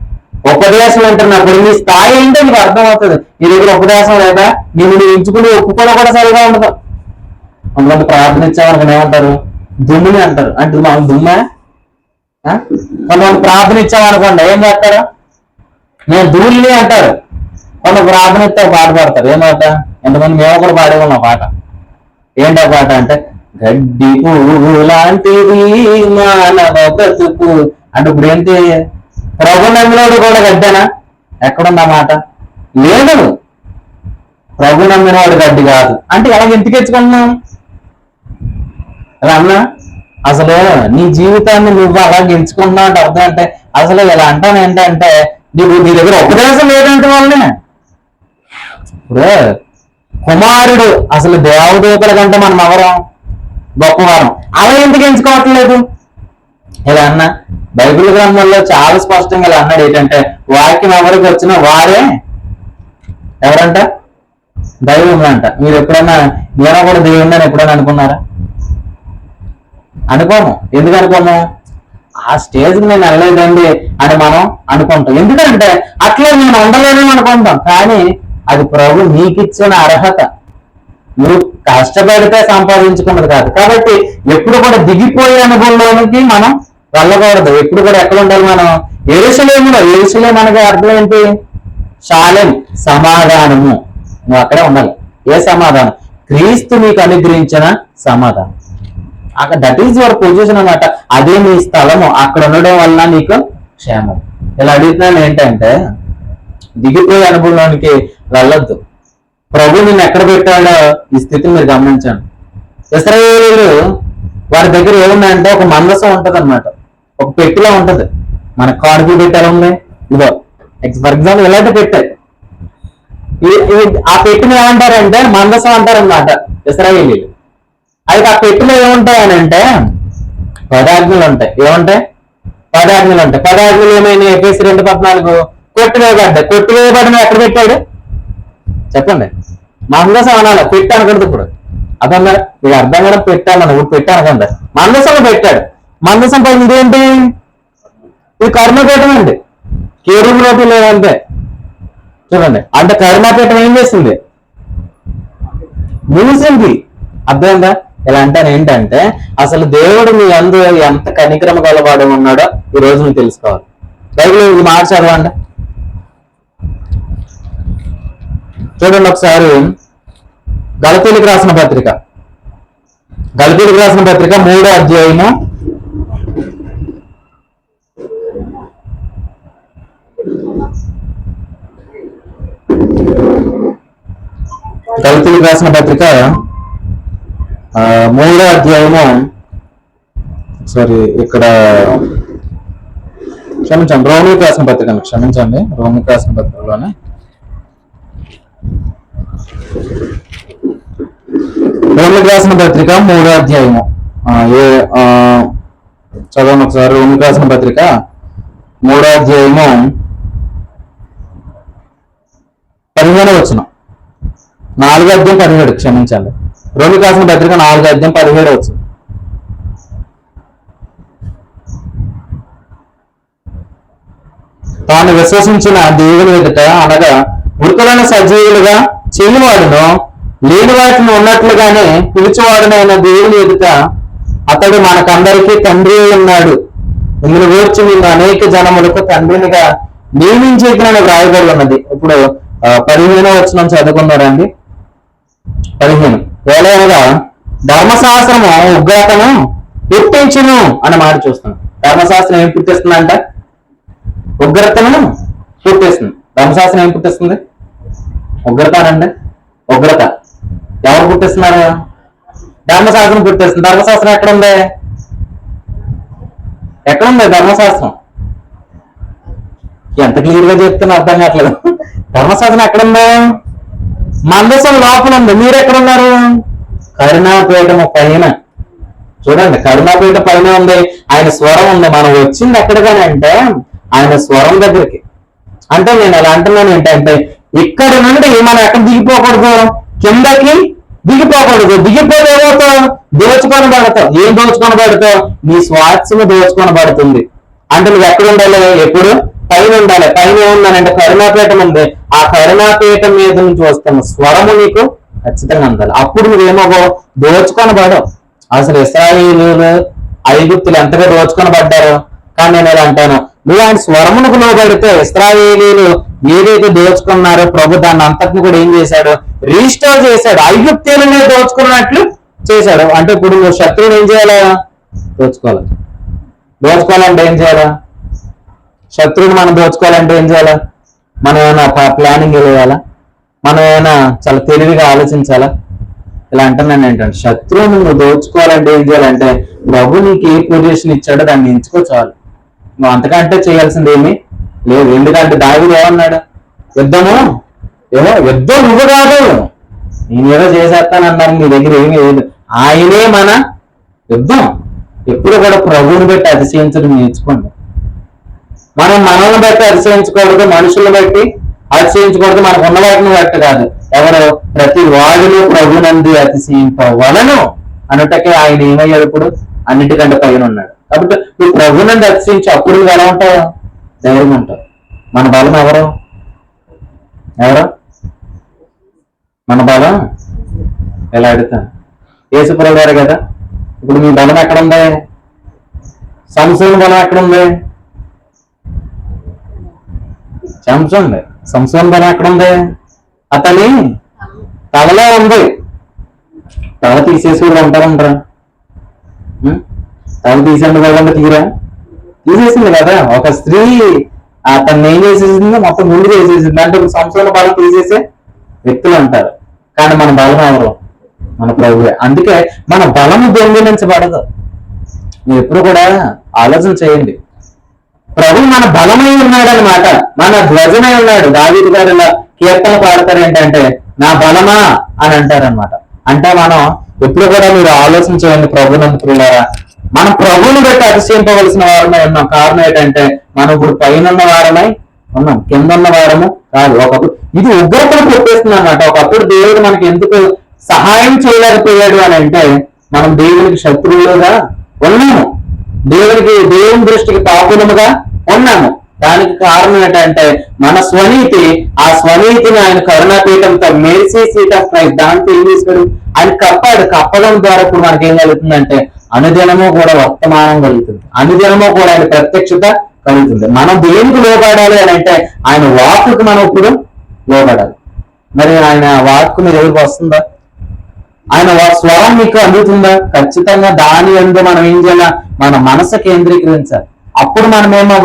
ఉపదేశం వింటున్నప్పుడు మీ స్థాయి ఏంటో మీకు అర్థమవుతుంది. మీ దగ్గర ఉపదేశం లేదా మీరు ఎంచుకుని ఒప్పుకోవడం కూడా సరిగా ఉండదు. కొంతమంది ప్రార్థన ఇచ్చామనుకుని ఏమంటారు? దుమ్ముని అంటారు. అంటే మనం దుమ్మే. కొంతమంది ప్రార్థన ఇచ్చామనుకోండి ఏం చేస్తారు? నేను ధూళిని అంటారు. కొంత ప్రార్థన ఇస్తే పాట పాడతారు. ఏమాట? ఎంతమంది మేము కూడా పాడేవాళ్ళం పాట. ఏంటో పాట అంటే గడ్డి పువ్వు లాంటిది మానవ బ్రతుకు అంటే ఇప్పుడు ఏంటి? ప్రభు నమ్మినోడు కూడా గడ్డేనా? ఎక్కడున్నా మాట లేదు. ప్రభు నమ్మినవాడు గడ్డి కాదు అంటే ఎలా ఎందుకు తెచ్చుకున్నాం అన్నా? అసలు నీ జీవితాన్ని నువ్వు అలా ఎంచుకున్నావు అంటే అర్థం అంటే అసలు ఇలా అంటాను ఏంటంటే నీ దగ్గర ఉపదేశం లేదంటే వాళ్ళనే. ఇప్పుడు కుమారుడు అసలు దేవదూతల కంటే మనం ఎవరం? గొప్పవారం. అలా ఎందుకు ఎంచుకోవట్లేదు? ఇలా అన్న బైబిల్ గ్రంథంలో చాలా స్పష్టంగా ఇలా అన్నాడు ఏంటంటే వాక్యం ఎవరికి వచ్చినా వారే ఎవరంట? దైవం అంట. మీరు ఎప్పుడైనా నేను కూడా దేవుణ్ణి అని ఎప్పుడైనా అనుకున్నారా? అనుకోము. ఎందుకు అనుకోము? ఆ స్టేజ్కి నేను వెళ్ళలేదండి అని మనం అనుకుంటాం. ఎందుకంటే అట్లా నేను ఉండలేను అనుకుంటాం. కానీ అది ప్రభు నీకిచ్చిన అర్హత. నువ్వు కష్టపడితే సంపాదించుకున్నది కాదు. కాబట్టి ఎప్పుడు కూడా దిగిపోయే అనుభవంలోనికి మనం వెళ్ళకూడదు. ఎప్పుడు కూడా ఎక్కడ ఉండాలి మనం? యెరూషలేములో. యెరూషలేము అనగా అర్థం ఏంటి? షాలెం, సమాధానము. నువ్వు అక్కడే ఉండాలి. ఏ సమాధానం? క్రీస్తు నీకు అనుగ్రహించిన సమాధానం. అక్కడ దట్ ఈజ్ యువర్ పొజిషన్ అన్నమాట. అదే నీ స్థలము. అక్కడ ఉండడం వల్ల నీకు క్షేమం. ఇలా అడుగుతున్నాను ఏంటంటే దిగిపోయే అనుభవంలోనికి వెళ్ళొద్దు. ప్రభు నిన్ను ఎక్కడ పెట్టాడో ఈ స్థితిని మీరు గమనించండి. ఇశ్రాయేలీయులు వారి దగ్గర ఏమున్నాయంటే ఒక మందసం ఉంటది అనమాట. ఒక పెట్టిలో ఉంటది. మన కాడుకు పెట్టాలి ఉంది ఇదో ఫర్ ఎగ్జాంపుల్ ఇలాంటి పెట్టాయి. ఆ పెట్టిని ఏమంటారంటే మందసం అంటారనమాట ఇశ్రాయేలీయులు. అయితే ఆ పెట్టిలో ఏముంటాయని అంటే 10 ఆజ్ఞలు ఉంటాయి. ఏముంటాయి? 10 ఆజ్ఞలు ఉంటాయి. 10 ఆజ్ఞలు ఏమైనా ఎఫెసీ 2:14 కొట్టివేయబడ్డాయి. కొట్టివేయబడిన ఎక్కడ పెట్టాడు చెప్పండి? మందసం అనాలి. పెట్టి అనకూడదు. ఇప్పుడు అర్థం కదా? మీకు అర్థం కూడా పెట్టాను. ఇప్పుడు పెట్టి అనకుండా మందసం పెట్టాడు. మందసం పైన ఇదేంటి? ఇది కర్మపీఠం అండి. కేరువు లోపల లేదంటే చూడండి. అంటే కర్మపీఠం ఏం చేసింది? మూసింది. అర్థమైందా? ఇలా అంటాను ఏంటంటే అసలు దేవుడు మీ అందు ఎంత కనిక్రమ గలవాడు ఉన్నాడో ఈ రోజు నువ్వు తెలుసుకోవాలి. బైబిల్ ఇది మాట చదవండి. చూడండి ఒకసారి గలతీయులకు రాసిన పత్రిక 3వ అధ్యాయము 3వ అధ్యాయము సారీ ఇక్కడ క్షమించండి రోమిలకు రాసిన పత్రిక క్షమించండి రోమిలకు రాసిన పత్రికలోనే రోమిలకు రాసిన పత్రిక 3వ అధ్యాయము ఏ చదవండి ఒకసారి. రోమిలకు రాసిన పత్రిక 3వ అధ్యాయము 15వ వచనం. 4వ అధ్యాయం 17, క్షమించాలి. రోమిలకు రాసిన పత్రిక 4వ అధ్యాయం 17వ వచనం. తాను విశ్వసించిన దేవుని ఎదుట అనగా మృతులను సజీవులుగా చేయవాడును, లేని వాటిని ఉన్నట్లుగానే పిలిచేవాడునైన దేవుని ఎదుట అతడు మనకందరికీ తండ్రి ఉన్నాడు. ఇందులో గూర్చి నిన్ను అనేక జనములకు తండ్రినిగా నియమించేదని వ్రాయబడి ఉన్నది. ఇప్పుడు 15వ వచనం చదువుకున్నారండి. 15 ఏలైనగా ధర్మశాస్త్రము ఉగ్రతను పుట్టించును అన్న మాట చూస్తున్నాం. ధర్మశాస్త్రం ఏం పుట్టిస్తుందంట? ఉగ్రతను పుట్టిస్తుంది. ధర్మశాస్త్రం ఏం పుట్టిస్తుంది? ఉగ్రత అనండి. ఉగ్రత ఎవరు పుట్టిస్తున్నారు? ధర్మశాస్త్రం పుట్టిస్తుంది. ధర్మశాస్త్రం ఎక్కడుంది? ఎక్కడుంది ధర్మశాస్త్రం? ఎంత క్లియర్ గా చెప్తున్నా అర్థం కావట్లేదు. ధర్మశాస్త్రం ఎక్కడుందా? మందసం లోపల ఉంది. మీరు ఎక్కడున్నారు? కరుణాపీఠము పైన. చూడండి, కరుణాపీఠ పైన ఉంది. ఆయన స్వరం ఉంది. మనం వచ్చింది ఎక్కడికని అంటే ఆయన స్వరం దగ్గరికి. అంటే నేను ఎలా అంటున్నాను ఏంటంటే ఇక్కడ నుండి మనం ఎక్కడ దిగిపోకూడదు? కిందకి దిగిపోకూడదు. దిగిపోతే ఏమవుతావు? దోచుకొని పడతావు. ఏం దోచుకొని పడతావు? నీ స్వాస్థ్యము దోచుకొని పడుతుంది. అంటే నువ్వు ఎక్కడ ఉండాలి? ఎప్పుడు పైన ఉండాలి. పైన ఏముందనంటే కరుణాపీఠం ఉంది. ఆ కరుణాపీఠం మీద నుంచి వస్తున్న స్వరము నీకు ఖచ్చితంగా అందాలి. అప్పుడు నువ్వేమో దోచుకొని పడవు. అసలు ఇశ్రాయేలీయులు ఐగుప్తులు ఎంతగా దోచుకొని పడ్డారు. కానీ నేను ఎలా అంటాను, నువ్వు ఆయన స్వరమునకు లోబడితే ఇశ్రాయేలీయులు ఏదైతే దోచుకున్నారో ప్రభు దాన్ని అంతటిని కూడా ఏం చేశాడు? రీస్టోర్ చేశాడు. ఐగుప్తీయులనే దోచుకున్నట్లు చేశాడు. అంటే ఇప్పుడు నువ్వు శత్రువుని ఏం చేయాలా? దోచుకోవాలి. దోచుకోవాలంటే ఏం చేయాలా? శత్రువుని మనం దోచుకోవాలంటే ఏం చేయాలా? మనం ఏమైనా ప్లానింగ్ వేయాలా? మనం ఏమైనా చాలా తెలివిగా ఆలోచించాలా? ఇలా అంటున్నాను ఏంటంటే శత్రువుని నువ్వు దోచుకోవాలంటే ఏం చేయాలంటే ప్రభు నీకు ఏ పొజిషన్ ఇచ్చాడో దాన్ని ఎంచుకో చాలు. నువ్వు అంతకంటే చేయాల్సింది ఏమీ లేదు. ఎందుకంటే దావీదు ఏమన్నాడు? యుద్ధం నువ్వు కాదు, నేను ఏదో చేసేస్తానన్నాను. నీ దగ్గర ఏమీ లేదు. ఆయనే మన యుద్ధం. ఎప్పుడు కూడా ప్రభువుని బట్టి అతిశయించడం నేర్చుకోండి. మనం మనల్ని బట్టి అతిశయించకూడదు, మనుషులను బట్టి అతిశయించకూడదు, మనకు ఉన్న వాటిని బట్టి కాదు. ఎవరు? ప్రతి వాడిలో ప్రభునందు అతిశయింపవలను అనుటకే ఆయన ఏమయ్యాడు? ఇప్పుడు అన్నిటికంటే పైన ఉన్నాడు. కాబట్టి నువ్వు ప్రభునందు అతిశయించి అప్పుడు నువ్వు ఎలా ఉంటావు? ధైర్యం ఉంటావు. మన బలం ఎవరు? మన బలం ఎలా అడుగుతాను? యేసుప్రభువు గారు కదా. ఇప్పుడు మీ బలం ఎక్కడుంది? సంసోను బలం ఎక్కడుంది? సంసోను బలం ఎక్కడుంది? అతని తలలో ఉంది. తల తీసేసి వాళ్ళు ఉంటారంటారా? తల తీసేందు వాళ్ళంటే తీసేసింది కదా. ఒక స్త్రీ అతన్ని ఏం చేసేసింది? మొత్తం గుండు చేసేసింది. అంటే సంసోను బలం తీసేసే వ్యక్తులు అంటారు. కానీ మన బలం ఎవరు? మన ప్రభువే. అందుకే మన బలము దొంగిలించబడదు. మీరు ఎప్పుడు కూడా ఆలోచన చేయండి. ప్రభు మన బలమై ఉన్నాడు అనమాట. మన ధ్వజమై ఉన్నాడు. దావీదు గారు ఇలా కీర్తన పాడతారు ఏంటంటే నా బలమా అని అంటారనమాట. అంటే మనం ఎప్పుడు కూడా మీరు ఆలోచన చేయండి. ప్రభునంతులారా, మనం ప్రభువుని బట్టి అతిశయింపవలసిన వారమై ఉన్నాం. కారణం ఏంటంటే మనం ఇప్పుడు పైన ఉన్న వారమై ఉన్నాం, కింద ఉన్న వారము కాదు. ఒకప్పుడు ఇది ఉగ్రతను పెట్టేస్తుంది అనమాట. ఒకప్పుడు దేవుడు మనకి ఎందుకు సహాయం చేయలేకపోయాడు అని అంటే మనం దేవునికి శత్రువులుగా ఉన్నాము, దేవుని దృష్టికి పాపులముగా ఉన్నాము. దానికి కారణం ఏంటంటే మన స్వనీతి. ఆ స్వనీతిని ఆయన కరుణాపీఠంతో మెర్సీ సీట్ ఆఫ్ క్రైస్ట్ దాంతో ఏం చేశాడు? ఆయన కప్పాడు. కప్పడం ద్వారా ఇప్పుడు మనకి ఏం కలుగుతుందంటే అనుదినము కూడా వర్తమానం కలుగుతుంది. అనుదినము కూడా ఆయన ప్రత్యక్షత కలుగుతుంది. మనం దేనికి లోబడాలి అని అంటే ఆయన వాక్కుకి మనం ఇప్పుడు లోబడాలి. మరి ఆయన వాక్కు మీరు ఎవరికి వస్తుందా? ఆయన స్వరం మీకు అందుతుందా? ఖచ్చితంగా దాని యందు మనం ఏం చేయాలి? మన మనసు కేంద్రీకరించాలి. అప్పుడు మనం ఏమో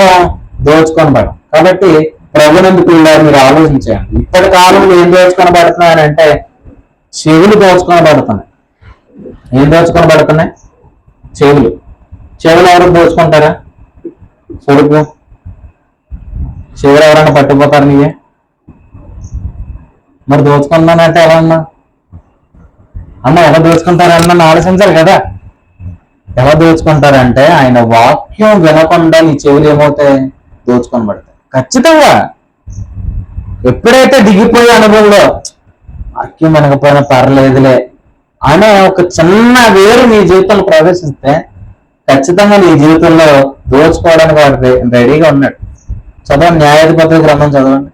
దోచుకొని పడం. కాబట్టి ప్రభునందు పిల్లలు మీరు ఆలోచించండి. ఇప్పటి కాలంలో ఏం దోచుకొని పడుతున్నాయనంటే చెవులు దోచుకొని పడుతున్నాయి. ఏం దోచుకొని పడుతున్నాయి? చెవులు ఎవరు దోచుకుంటారా? చెరుకు చెవులు ఎవరైనా పట్టుకుపోతారు నీవే? మరి దోచుకుందానంటే ఎలా అన్నా? ఎలా దోచుకుంటారన్నా ఆలోచించాలి కదా. ఎలా దోచుకుంటారంటే ఆయన వాక్యం వినకుండా నీ చెవులు ఏమవుతాయి? దోచుకొని పడతాయి ఖచ్చితంగా. ఎప్పుడైతే దిగిపోయే అనుభవంలో వాక్యం వినకపోయినా పర్లేదులే అనే ఒక చిన్న వేరు నీ జీవితంలో ప్రవేశిస్తే ఖచ్చితంగా నీ జీవితంలో దోచుకోవడానికి వాడు రెడీగా ఉన్నాడు. చదవండి, న్యాయాధిపతుల గ్రంథం చదవండి.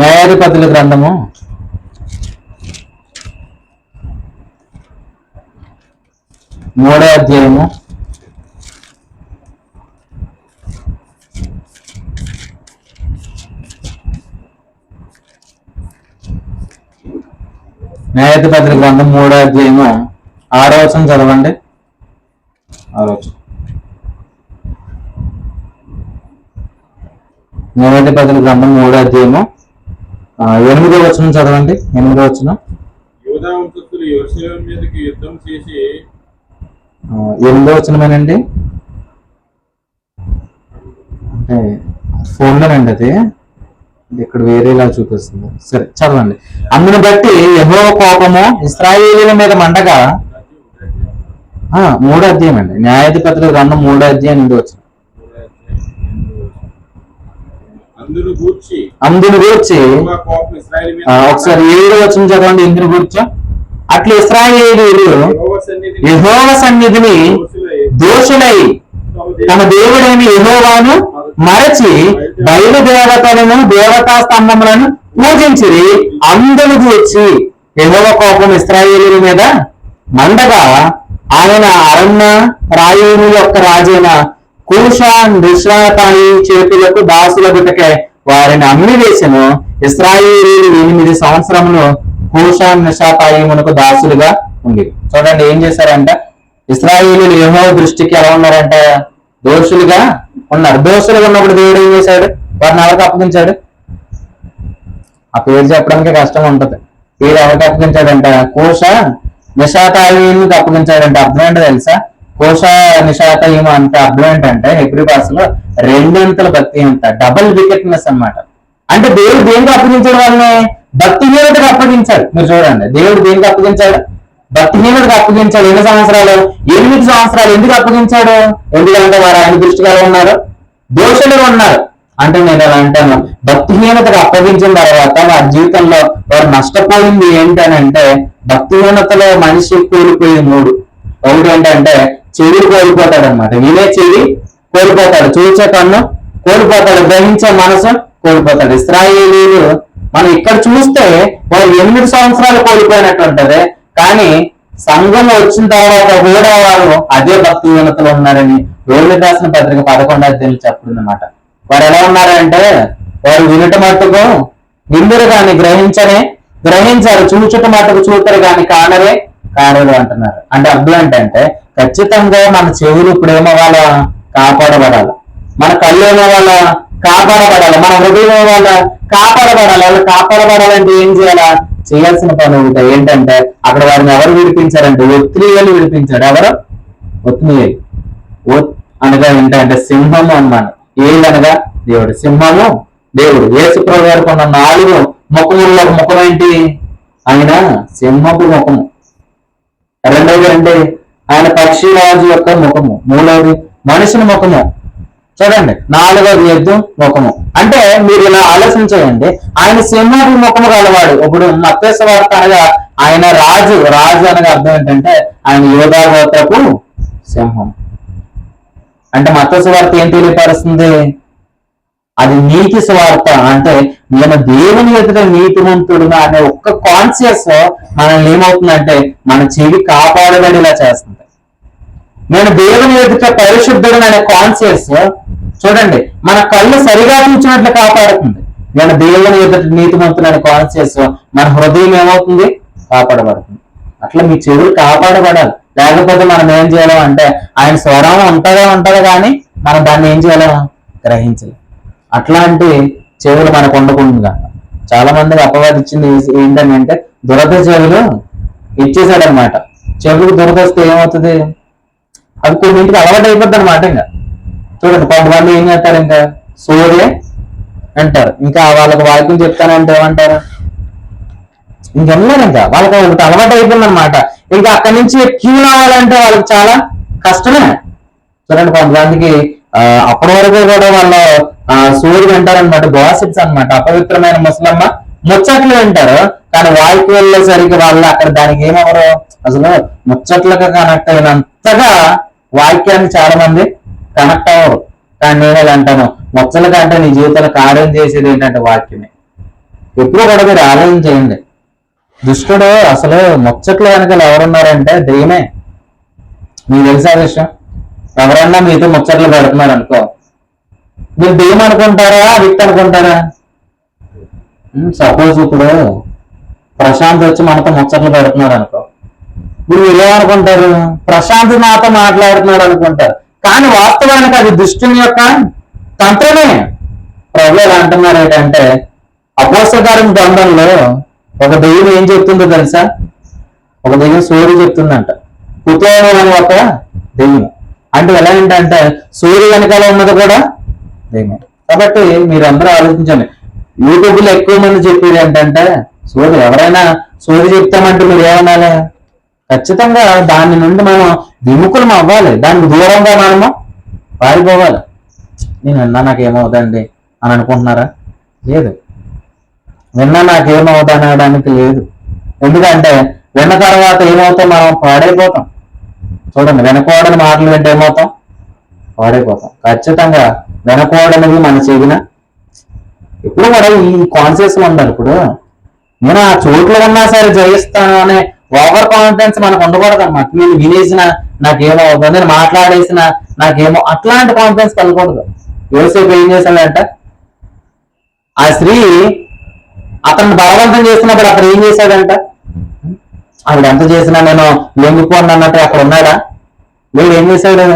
న్యాయాధిపతుల గ్రంథము 3వ అధ్యాయము 3వ అధ్యాయము 6వ వచనం చదవండి. 6వ వచనం. న్యాయాధిపతుల గ్రంథం 3వ అధ్యాయము 8వ వచనం చదవండి. 8వ వచనం. యూదా వంశస్థులు యెరూషలేము మీదకి యుద్ధం చేసి 8వ వచనమేనండి. అంటే ఫోన్లోనండి అది ఇక్కడ వేరేలా చూపిస్తుంది. సరే చదవండి. అందును బట్టి యెహోవా కోపము ఇశ్రాయేలీయుల మీద మండగా 3వ అధ్యాయం అండి. న్యాయాధిపతుల గ్రంథం 3వ అధ్యాయం 8వ వచనం. అందును గూర్చి ఒకసారి 7వ వచనం చదవండి. ఎందును గూర్చో అట్లా ఇశ్రాయేలీయులు యెహోవా సన్నిధిని దోషులై తమ దేవుడైన యెహోవాను మరచి బయలుదేవతలను దేవతా స్తంభములను పూజించిరి. అందును గూర్చి యెహోవా కోపం ఇశ్రాయేలీయుల మీద మండగా ఆయన అరణ్య రాయుని యొక్క రాజైన కూషాన్ రిష్రాతాయి చేతులకు దాసుల గుటకే వారిని అమ్మివేసెను. ఇశ్రాయేలీయులు 8 సంవత్సరములు కూషాన్ నిషాతాయిమునకు దాసులుగా ఉంది. చూడండి ఏం చేశారంట, ఇశ్రాయేలీయులు యెహోవా దృష్టికి ఎలా ఉన్నారంట? దోషులుగా ఉన్నారు. దోషులుగా ఉన్నప్పుడు దేవుడు ఏం చేశాడు? వారిని ఎవరికి అప్పగించాడు? ఆ పేరు చెప్పడానికి కష్టం ఉంటది. పేరు ఎవరికి అప్పగించాడంట? కూష నిషాతాయిమునికి అప్పగించాడంట. అర్థం ఏంటో తెలుసా? కోశ నిషాతయము అంటే అర్థం ఏంటంటే హెబ్రీ భాషలో రెండంతల భక్తి అంట, డబుల్ వికెట్నెస్ అన్నమాట. అంటే దేవుడు దేనికి అప్పగించాడు? వాళ్ళని భక్తిహీనతకు అప్పగించాడు. మీరు చూడండి, దేవుడు దేనికి అప్పగించాడు? భక్తిహీనతకు అప్పగించాడు. ఎన్ని సంవత్సరాలు? 8 సంవత్సరాలు. ఎందుకు అప్పగించాడు? ఎందుకంటే వారు ఆయన దృష్టిగా ఉన్నారు, దోషులుగా ఉన్నారు. అంటే నేను ఎలా అంటాను, భక్తిహీనతకు అప్పగించిన తర్వాత వారి జీవితంలో వారు నష్టపోయింది ఏంటనంటే, భక్తిహీనతలో మనిషి కోల్పోయింది 3. ఒకటి ఏంటంటే చెవి కోల్పోతాడు అనమాట. వినే చెవి కోల్పోతాడు, చూసే కన్ను కోల్పోతాడు, గ్రహించే మనసు కోల్పోతాడు. ఇశ్రాయేలీయులు మనం ఇక్కడ చూస్తే వారు 8 సంవత్సరాలు కోల్పోయినట్టు ఉంటది. కానీ సంఘం వచ్చిన తర్వాత కూడా వారు అదే భక్తిహీనతలో ఉన్నారని రోమిలకు రాసిన పత్రిక 11వ అధ్యాయంలో చెప్తుంది అన్నమాట. వారు ఎలా ఉన్నారంటే వారు వినుట మట్టుకు విందురు కానీ గ్రహించారు, చూచుట మట్టుకు చూతరు కానీ కానరే కానరు అంటున్నారు. అంటే అర్థం ఏంటంటే ఖచ్చితంగా మన చెవులు ఇప్పుడు ఏమవ్వాలా? కాపాడబడాలి. మన కళ్ళు ఏమవ్వాలా? కాపాడబడాలి. మన హృదయం ఏమవ్వాలా? కాపాడబడాలి. వాళ్ళు కాపాడబడాలంటే ఏం చేయాలా? చేయాల్సిన పని ఒకటి ఏంటంటే అక్కడ వారిని ఎవరు విడిపించారంటే ఒత్నియేలు విడిపించాడు. ఎవరు? ఒత్నియేలు. అనగా ఏంటంటే సింహము అన్నమాట. ఏదనగా దేవుడు. సింహము దేవుడు. యేసుప్రభు గారికి ఉన్న 4 ముఖముల్లో ముఖం ఏంటి? ఆయన సింహపు ముఖము. రెండవది అంటే ఆయన పక్షిరాజు యొక్క ముఖము. మూడవది మనుషుని ముఖము. చూడండి, 4వది ఎద్దు ముఖము. అంటే మీరు ఇలా ఆలోచించండి, ఆయన సింహపు ముఖము గలవాడు. ఇప్పుడు మత్తయి సువార్త అనగా ఆయన రాజు అనగా అర్థం ఏంటంటే ఆయన యూదా గోత్రపు సింహం. అంటే మత్తయి సువార్త ఏం తెలియపరుస్తుంది? అది నీతి సువార్త. అంటే నేను దేవుని ఎదుట నీతిమంతుడుగా అనే ఒక్క కాన్షియస్ మనల్ని ఏమవుతుందంటే మన చెవి కాపాడబడేలా చేస్తుంది. నేను దేవుని ఎదుట పరిశుద్ధుడు అనే కాన్షియస్ చూడండి మన కళ్ళు సరిగా చూసినట్లు కాపాడుతుంది. నేను దేవుని ఎదుట నీతిమంతుడు అనే కాన్షియస్ మన హృదయం ఏమవుతుంది? కాపాడబడుతుంది. అట్లా మీ చెవులు కాపాడబడాలి. లేకపోతే మనం ఏం చేయలేం అంటే ఆయన స్వరం ఉంటదా కానీ మనం దాన్ని ఏం చేయలేం? గ్రహించలేం. అట్లాంటి చెవులు మనకు ఉండకుండా చాలా మందికి అపవాది ఇచ్చింది ఏంటంటే దురద చెవులు ఇచ్చేసాడు అనమాట. చెవులకు దురద వస్తే ఏమవుతుంది? అది కొన్నింటికి అలవాటు అయిపోద్ది అనమాట. ఇంకా చూడండి, కొంతమంది ఏం చేస్తారు, ఇంకా సోదే అంటారు. ఇంకా వాళ్ళకి వాక్యం చెప్తానంటే ఏమంటారు? ఇంకెళ్ళారు, ఇంకా వాళ్ళకి ఒకటి అలవాటు అయిపోయింది అనమాట. ఇంకా అక్కడి నుంచి క్యూ రావాలంటే వాళ్ళకి చాలా కష్టమే. చూడండి, కొంతమందికి అప్పటి వరకు కూడా వాళ్ళు సూర్యుడు వింటారనమాట, గాసిప్స్ అన్నమాట. అపవిత్రమైన ముసలమ్మ ముచ్చట్లు వింటారు, కానీ వాయికి వెళ్ళేసరికి వాళ్ళు అక్కడ దానికి ఏమవరు, అసలు ముచ్చట్లుగా కనెక్ట్ అయినంతగా వాక్యాన్ని చాలా మంది కనెక్ట్ అవ్వరు. కానీ నేను ఇలా అంటాను, ముచ్చల కంటే నీ జీవితంలో కార్యం చేసేది ఏంటంటే వాక్యమే. ఎప్పుడు కూడా మీరు ఆలోచన చేయండి, దుష్టుడు అసలు ముచ్చట్ల వెనకాల ఎవరున్నారంటే దెయ్యమే. మీకు తెలుసా విషయం? ఎవరన్నా మీతో ముచ్చట్లు పెడుతున్నారు అనుకో, మీరు దెయ్యం అనుకుంటారా వ్యక్తి అనుకుంటారా? సపోజ్ ఇప్పుడు ప్రశాంత్ వచ్చి మనతో ముచ్చట్లు పెడుతున్నారు అనుకో, ఇప్పుడు మీరు ఏమనుకుంటారు? ప్రశాంత్ నాతో మాట్లాడుతున్నాడు అనుకుంటారు, కానీ వాస్తవానికి అది దుష్టుని యొక్క తంత్రమే. ప్రభువు ఎలా అంటున్నారు ఏంటంటే, అపోస్తలకార్యం గ్రంథంలో ఒక దెయ్యం ఏం చెప్తుందో తెలుసా? ఒక దెయ్యం సూర్యుడు చెప్తుందంట, కుతూహలం అని ఒక దెయ్యం. అంటే ఎలా ఏంటంటే సూర్యుడు వెనకాల ఉన్నది కూడా దెయ్యం. కాబట్టి మీరందరూ ఆలోచించండి. యూట్యూబ్లో ఎక్కువ మంది చెప్పేది ఏంటంటే సూర్యుడు, ఎవరైనా సూర్యుడు చెప్తామంటే మీరు ఏమనాలి? ఖచ్చితంగా దాని నుండి మనం విముఖులం అవ్వాలి, దానికి దూరంగా మనము పారిపోవాలి. నేను విన్నా నాకేమవుదండి అని అనుకుంటున్నారా? లేదు, విన్నా నాకేమవుతా అనడానికి లేదు. ఎందుకంటే విన్న తర్వాత ఏమవుతాం? మనం పాడైపోతాం. చూడండి, వినకూడని మాటలు వింటే ఏమవుతాం? పాడైపోతాం. ఖచ్చితంగా వినకూడనివి మన చెవిన ఎప్పుడు కూడా ఈ కాన్షియస్ ఉండాలి. ఇప్పుడు నేను ఆ చోట్ల ఉన్నా సరే జయిస్తాను అనే ఓవర్ కాన్ఫిడెన్స్ మనకు ఉండకూడదు అన్నమాట. నేను వినేసిన నాకేమవుతుంది, నేను మాట్లాడేసిన నాకేమో, అట్లాంటి కాన్ఫిడెన్స్ కలగకూడదు. యోసేపు ఏం చేశాడంట? ఆ స్త్రీ అతన్ని బలవంతం చేసినప్పుడు అక్కడ ఏం చేశాడంట? ఆవిడ ఎంత చేసినా నేను లొంగిపోను అన్నట్టు అక్కడ ఉన్నాడా? లేదు. ఏం చేశాడు?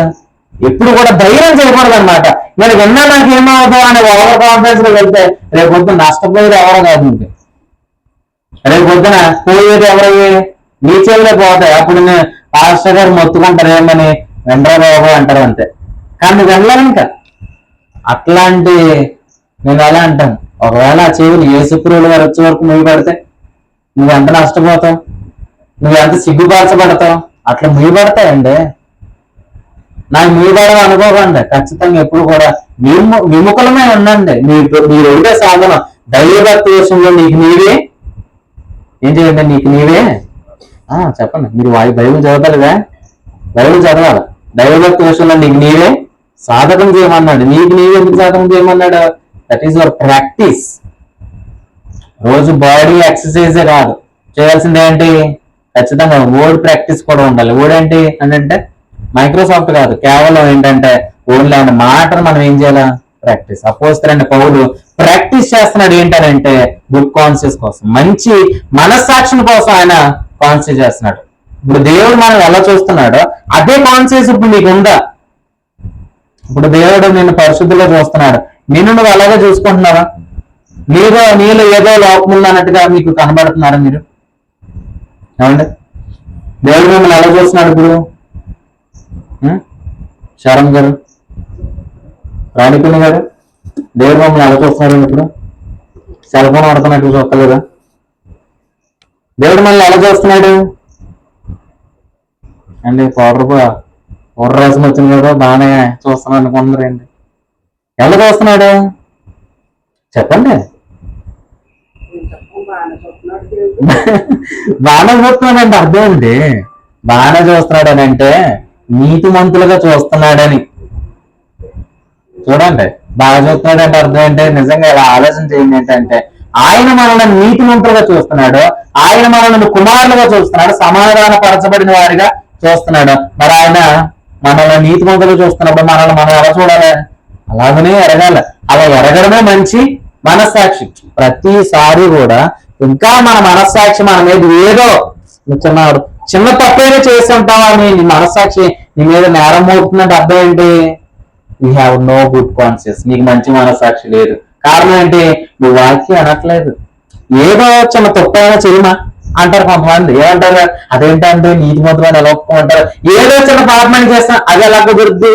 ఎప్పుడు కూడా ధైర్యం చేయకూడదు అనమాట. నేను విన్నా నాకు ఏమవుతుందో అనే ఓవర్ కాన్ఫిడెన్స్ లో వెళ్తే రేపు పొద్దున నష్టపోయేది ఎవరో కాదు. మీకు రేపు పొద్దున పోయేది ఎవరయ్యే? నీ చెవులే పోతాయి. అప్పుడు నేను పాస్టర్ గారు మొత్తుకుంటారు, ఏమని వెండ్రా బాబు అంటారు అంతే. కానీ నువ్వు వెళ్ళాలి ఇంకా. అట్లాంటి నేను ఎలా అంటాను, ఒకవేళ ఆ చెవులు యేసుప్రభువు గారు వచ్చే వరకు ముయ్యి పడితే నువ్వెంత నష్టపోతావు, నువ్వెంత సిగ్గుపరచబడతావు. అట్లా ముయ్యి పడతాయండి. నాకు ముయ్యబడడం అనుకోకండి. ఖచ్చితంగా ఎప్పుడు కూడా విముఖులమే ఉండండి. మీరు ఒకటే సాధన, దైవభక్తి విషయంలో నీకు నీవే ఏం చేయండి, నీకు నీవే చెప్పండి. మీరు బైబిల్ చదవగలగా? బైబిల్ చదవాలి. దైవభక్తి విషయంలో నీకు నీవే సాధకం చేయమన్నాడు. నీకు నీవే ఎందుకు సాధకం చేయమన్నాడు? That is your practice. రోజు బాడీ ఎక్సర్సైజే కాదు, చేయాల్సింది ఏంటి? ఖచ్చితంగా వర్డ్ ప్రాక్టీస్ కూడా ఉండాలి. వర్డ్ ఏంటి అంటే మైక్రోసాఫ్ట్ కాదు, కేవలం ఏంటంటే ఓన్లీ ఆయన మాటను మనం ఏం చేయాలా? ప్రాక్టీస్. అపోస్తలుడైన పౌలు ప్రాక్టీస్ చేస్తున్నాడు ఏంటంటే గుడ్ కాన్షియస్ కోసం, మంచి మనస్సాక్షి కోసం ఆయన కాన్షియస్ చేస్తున్నాడు. ఇప్పుడు దేవుడు మనం ఎలా చూస్తున్నాడో అదే కాన్షియస్ ఇప్పుడు నీకు ఉందా? ఇప్పుడు దేవుడు నిన్ను పరిశుద్ధిలో చూస్తున్నాడు, నిన్ను నువ్వు అలాగే చూసుకుంటున్నావా? నీలో ఏదో లోపం ఉందన్నట్టుగా మీకు కనబడుతున్నారా మీరు? ఏమండి, దేవుడు మిమ్మల్ని ఎలా చూస్తున్నాడు ఇప్పుడు? శరణ్ గారు, రాణిపిని గారు, దేవుడు మమ్మల్ని ఎలా చూస్తున్నారు ఇప్పుడు? సెల్ ఫోన్ వాడుతున్నట్టు చూస్తలేదా? దేవుడు మనల్ని ఎలా చూస్తున్నాడు అండి? పౌడర్ రసం వచ్చింది కదా, బాగానే చూస్తున్నాడు అనుకుంటున్నారు ఏంటి? ఎలా చూస్తున్నాడు చెప్పండి? బాగానే చూస్తున్నాడంటే అర్థం ఏంటి? బాగానే చూస్తున్నాడని అంటే నీతిమంతులుగా చూస్తున్నాడని. చూడండి, బాగా చూస్తున్నాడంటే అర్థం ఏంటి? నిజంగా ఇలా ఆలోచన చేయండి. ఏంటంటే ఆయన మనల్ని నీతిమంతులుగా చూస్తున్నాడు, ఆయన మనల్ని కుమారులుగా చూస్తున్నాడు, సమాధాన పరచబడిన వారిగా చూస్తున్నాడు. మరి ఆయన మనల్ని నీతిమంతులుగా చూస్తున్నప్పుడు మనల్ని మనం ఎలా చూడాలి? అలాగనే ఎరగాలి. అలా ఎరగడమే మంచి మనస్సాక్షి. ప్రతిసారి కూడా ఇంకా మన మనస్సాక్షి మన మీద ఏదో చిన్న తప్పైనా చేసి ఉంటావా అని నీ మనస్సాక్షి నీ మీద నేరం మోపుతుందంటే అర్థం ఏంటి? You have no good conscious. నీకు మంచి మనస్సాక్షి లేదు. కారణం ఏంటి? నువ్వు వాక్యం అనట్లేదు. ఏదో చిన్న తప్పైనా చేయమా అంటారు కొంతమంది. ఏమంటారు? అదేంటంటే నీతి మంత్రులు ఎలా ఒప్పుకోమంటారు? ఏదో చిన్న పాపమని చేస్తా, అది ఎలా కుదురుద్ది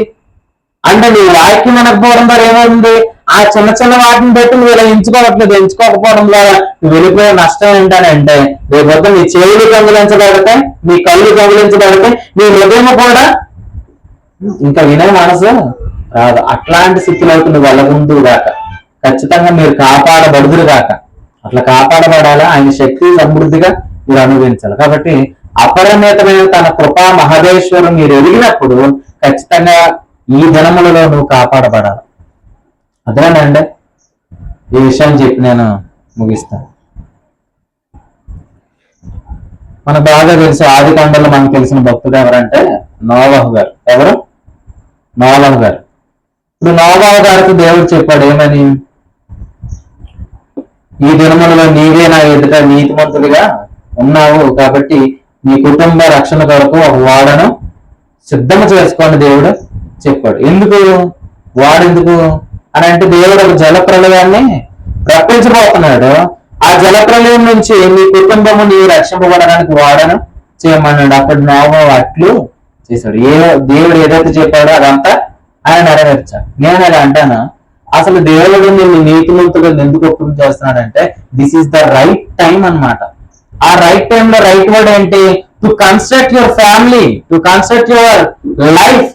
అంటే నీ వాక్యం అనకపోవడం ద్వారా ఏమవుతుంది? ఆ చిన్న చిన్న వాటిని బట్టి నువ్వు ఇలా ఎంచుకోవట్లేదు. ఎంచుకోకపోవడం ద్వారా నువ్వు వెళ్ళిపోయే నష్టం ఏంటనంటే రేపొద్దు నీ చేతులు దొంగిలించబడతాయి, నీ కళ్ళు దొంగిలించబడతాయి, నీ హృదయం కూడా ఇంకా వినే మనసు రాదు. అట్లాంటి స్థితిలోకి నువ్వు వెళ్ళకుందు గాక. ఖచ్చితంగా మీరు కాపాడబడుదురు గాక. అట్లా కాపాడబడాలా, ఆయన శక్తి సమృద్ధిగా మీరు అనుభవించాలి. కాబట్టి అపరిమితమైన తన కృపా మహదేశ్వరం మీరు ఎదిగినప్పుడు ఖచ్చితంగా ఈ దినములలో నువ్వు కాపాడబడాలి. అదేనండి ఈ విషయాన్ని చెప్పి నేను ముగిస్తాను. మనకు బాగా తెలుసు ఆది కాండంలో మనకు తెలిసిన భక్తుడు ఎవరంటే నోవహు గారు. ఎవరు? నోవహు గారు. ఇప్పుడు నోవహు గారికి దేవుడు చెప్పాడు ఏమని? ఈ దినములలో నీవే నా ఎదుట నీతిమంతుడిగా ఉన్నావు కాబట్టి నీ కుటుంబ రక్షణ కొరకు ఒక వాడను సిద్ధం చేసుకోండి దేవుడు చెప్పాడు. ఎందుకు వాడెందుకు అని అంటే దేవుడు ఒక జల ప్రళయాన్ని రప్పించబోతున్నాడు. ఆ జల ప్రళయం నుంచి నీ కుటుంబము నీవు రక్షింపబడడానికి వాడను చేయమన్నాడు. అప్పుడు నోవహు అట్లు చేశాడు. దేవుడు ఏదైతే చెప్పాడో అదంతా ఆయన నెరవేర్చాడు. నేను అలా అంటాను, అసలు దేవుడు నిన్ను నీతిమంతుడు ఎందుకు ఒప్పుకు చేస్తున్నాడంటే this is the right time అన్నమాట. ఆ రైట్ టైం లో రైట్ వర్డ్ ఏంటి? To construct your family, to construct your life,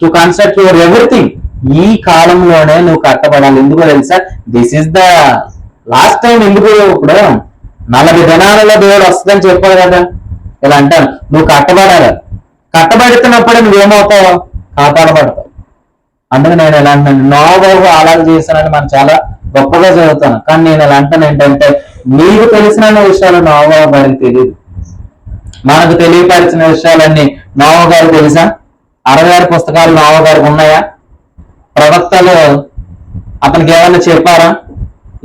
to construct your everything. ఈ కాలంలోనే నువ్వు కట్టబడాలి. ఎందుకో తెలుసా? This is the last time. ఎందుకు? ఇప్పుడు 40 దినాలలో దేవుడు వస్తుందని చెప్పాడు కదా. ఇలా అంటాను, నువ్వు కట్టబడాలి. కట్టబడుతున్నప్పుడే నువ్వేమవుతావు? కాపాడబడతావు. అందుకే నేను ఎలా అంటాను, నోవహు అలాగే చేశానని మనం చాలా గొప్పగా చదువుతాను. కానీ నేను ఎలా అంటాను ఏంటంటే నీకు తెలిసిన విషయాలు నోవహు గారికి తెలియదు. మనకు తెలియపరిచిన విషయాలన్నీ నోవహు గారికి తెలుసా? 66 పుస్తకాలు నోవహు గారికి ఉన్నాయా? ప్రవక్తలు అతనికి ఏమైనా చెప్పారా?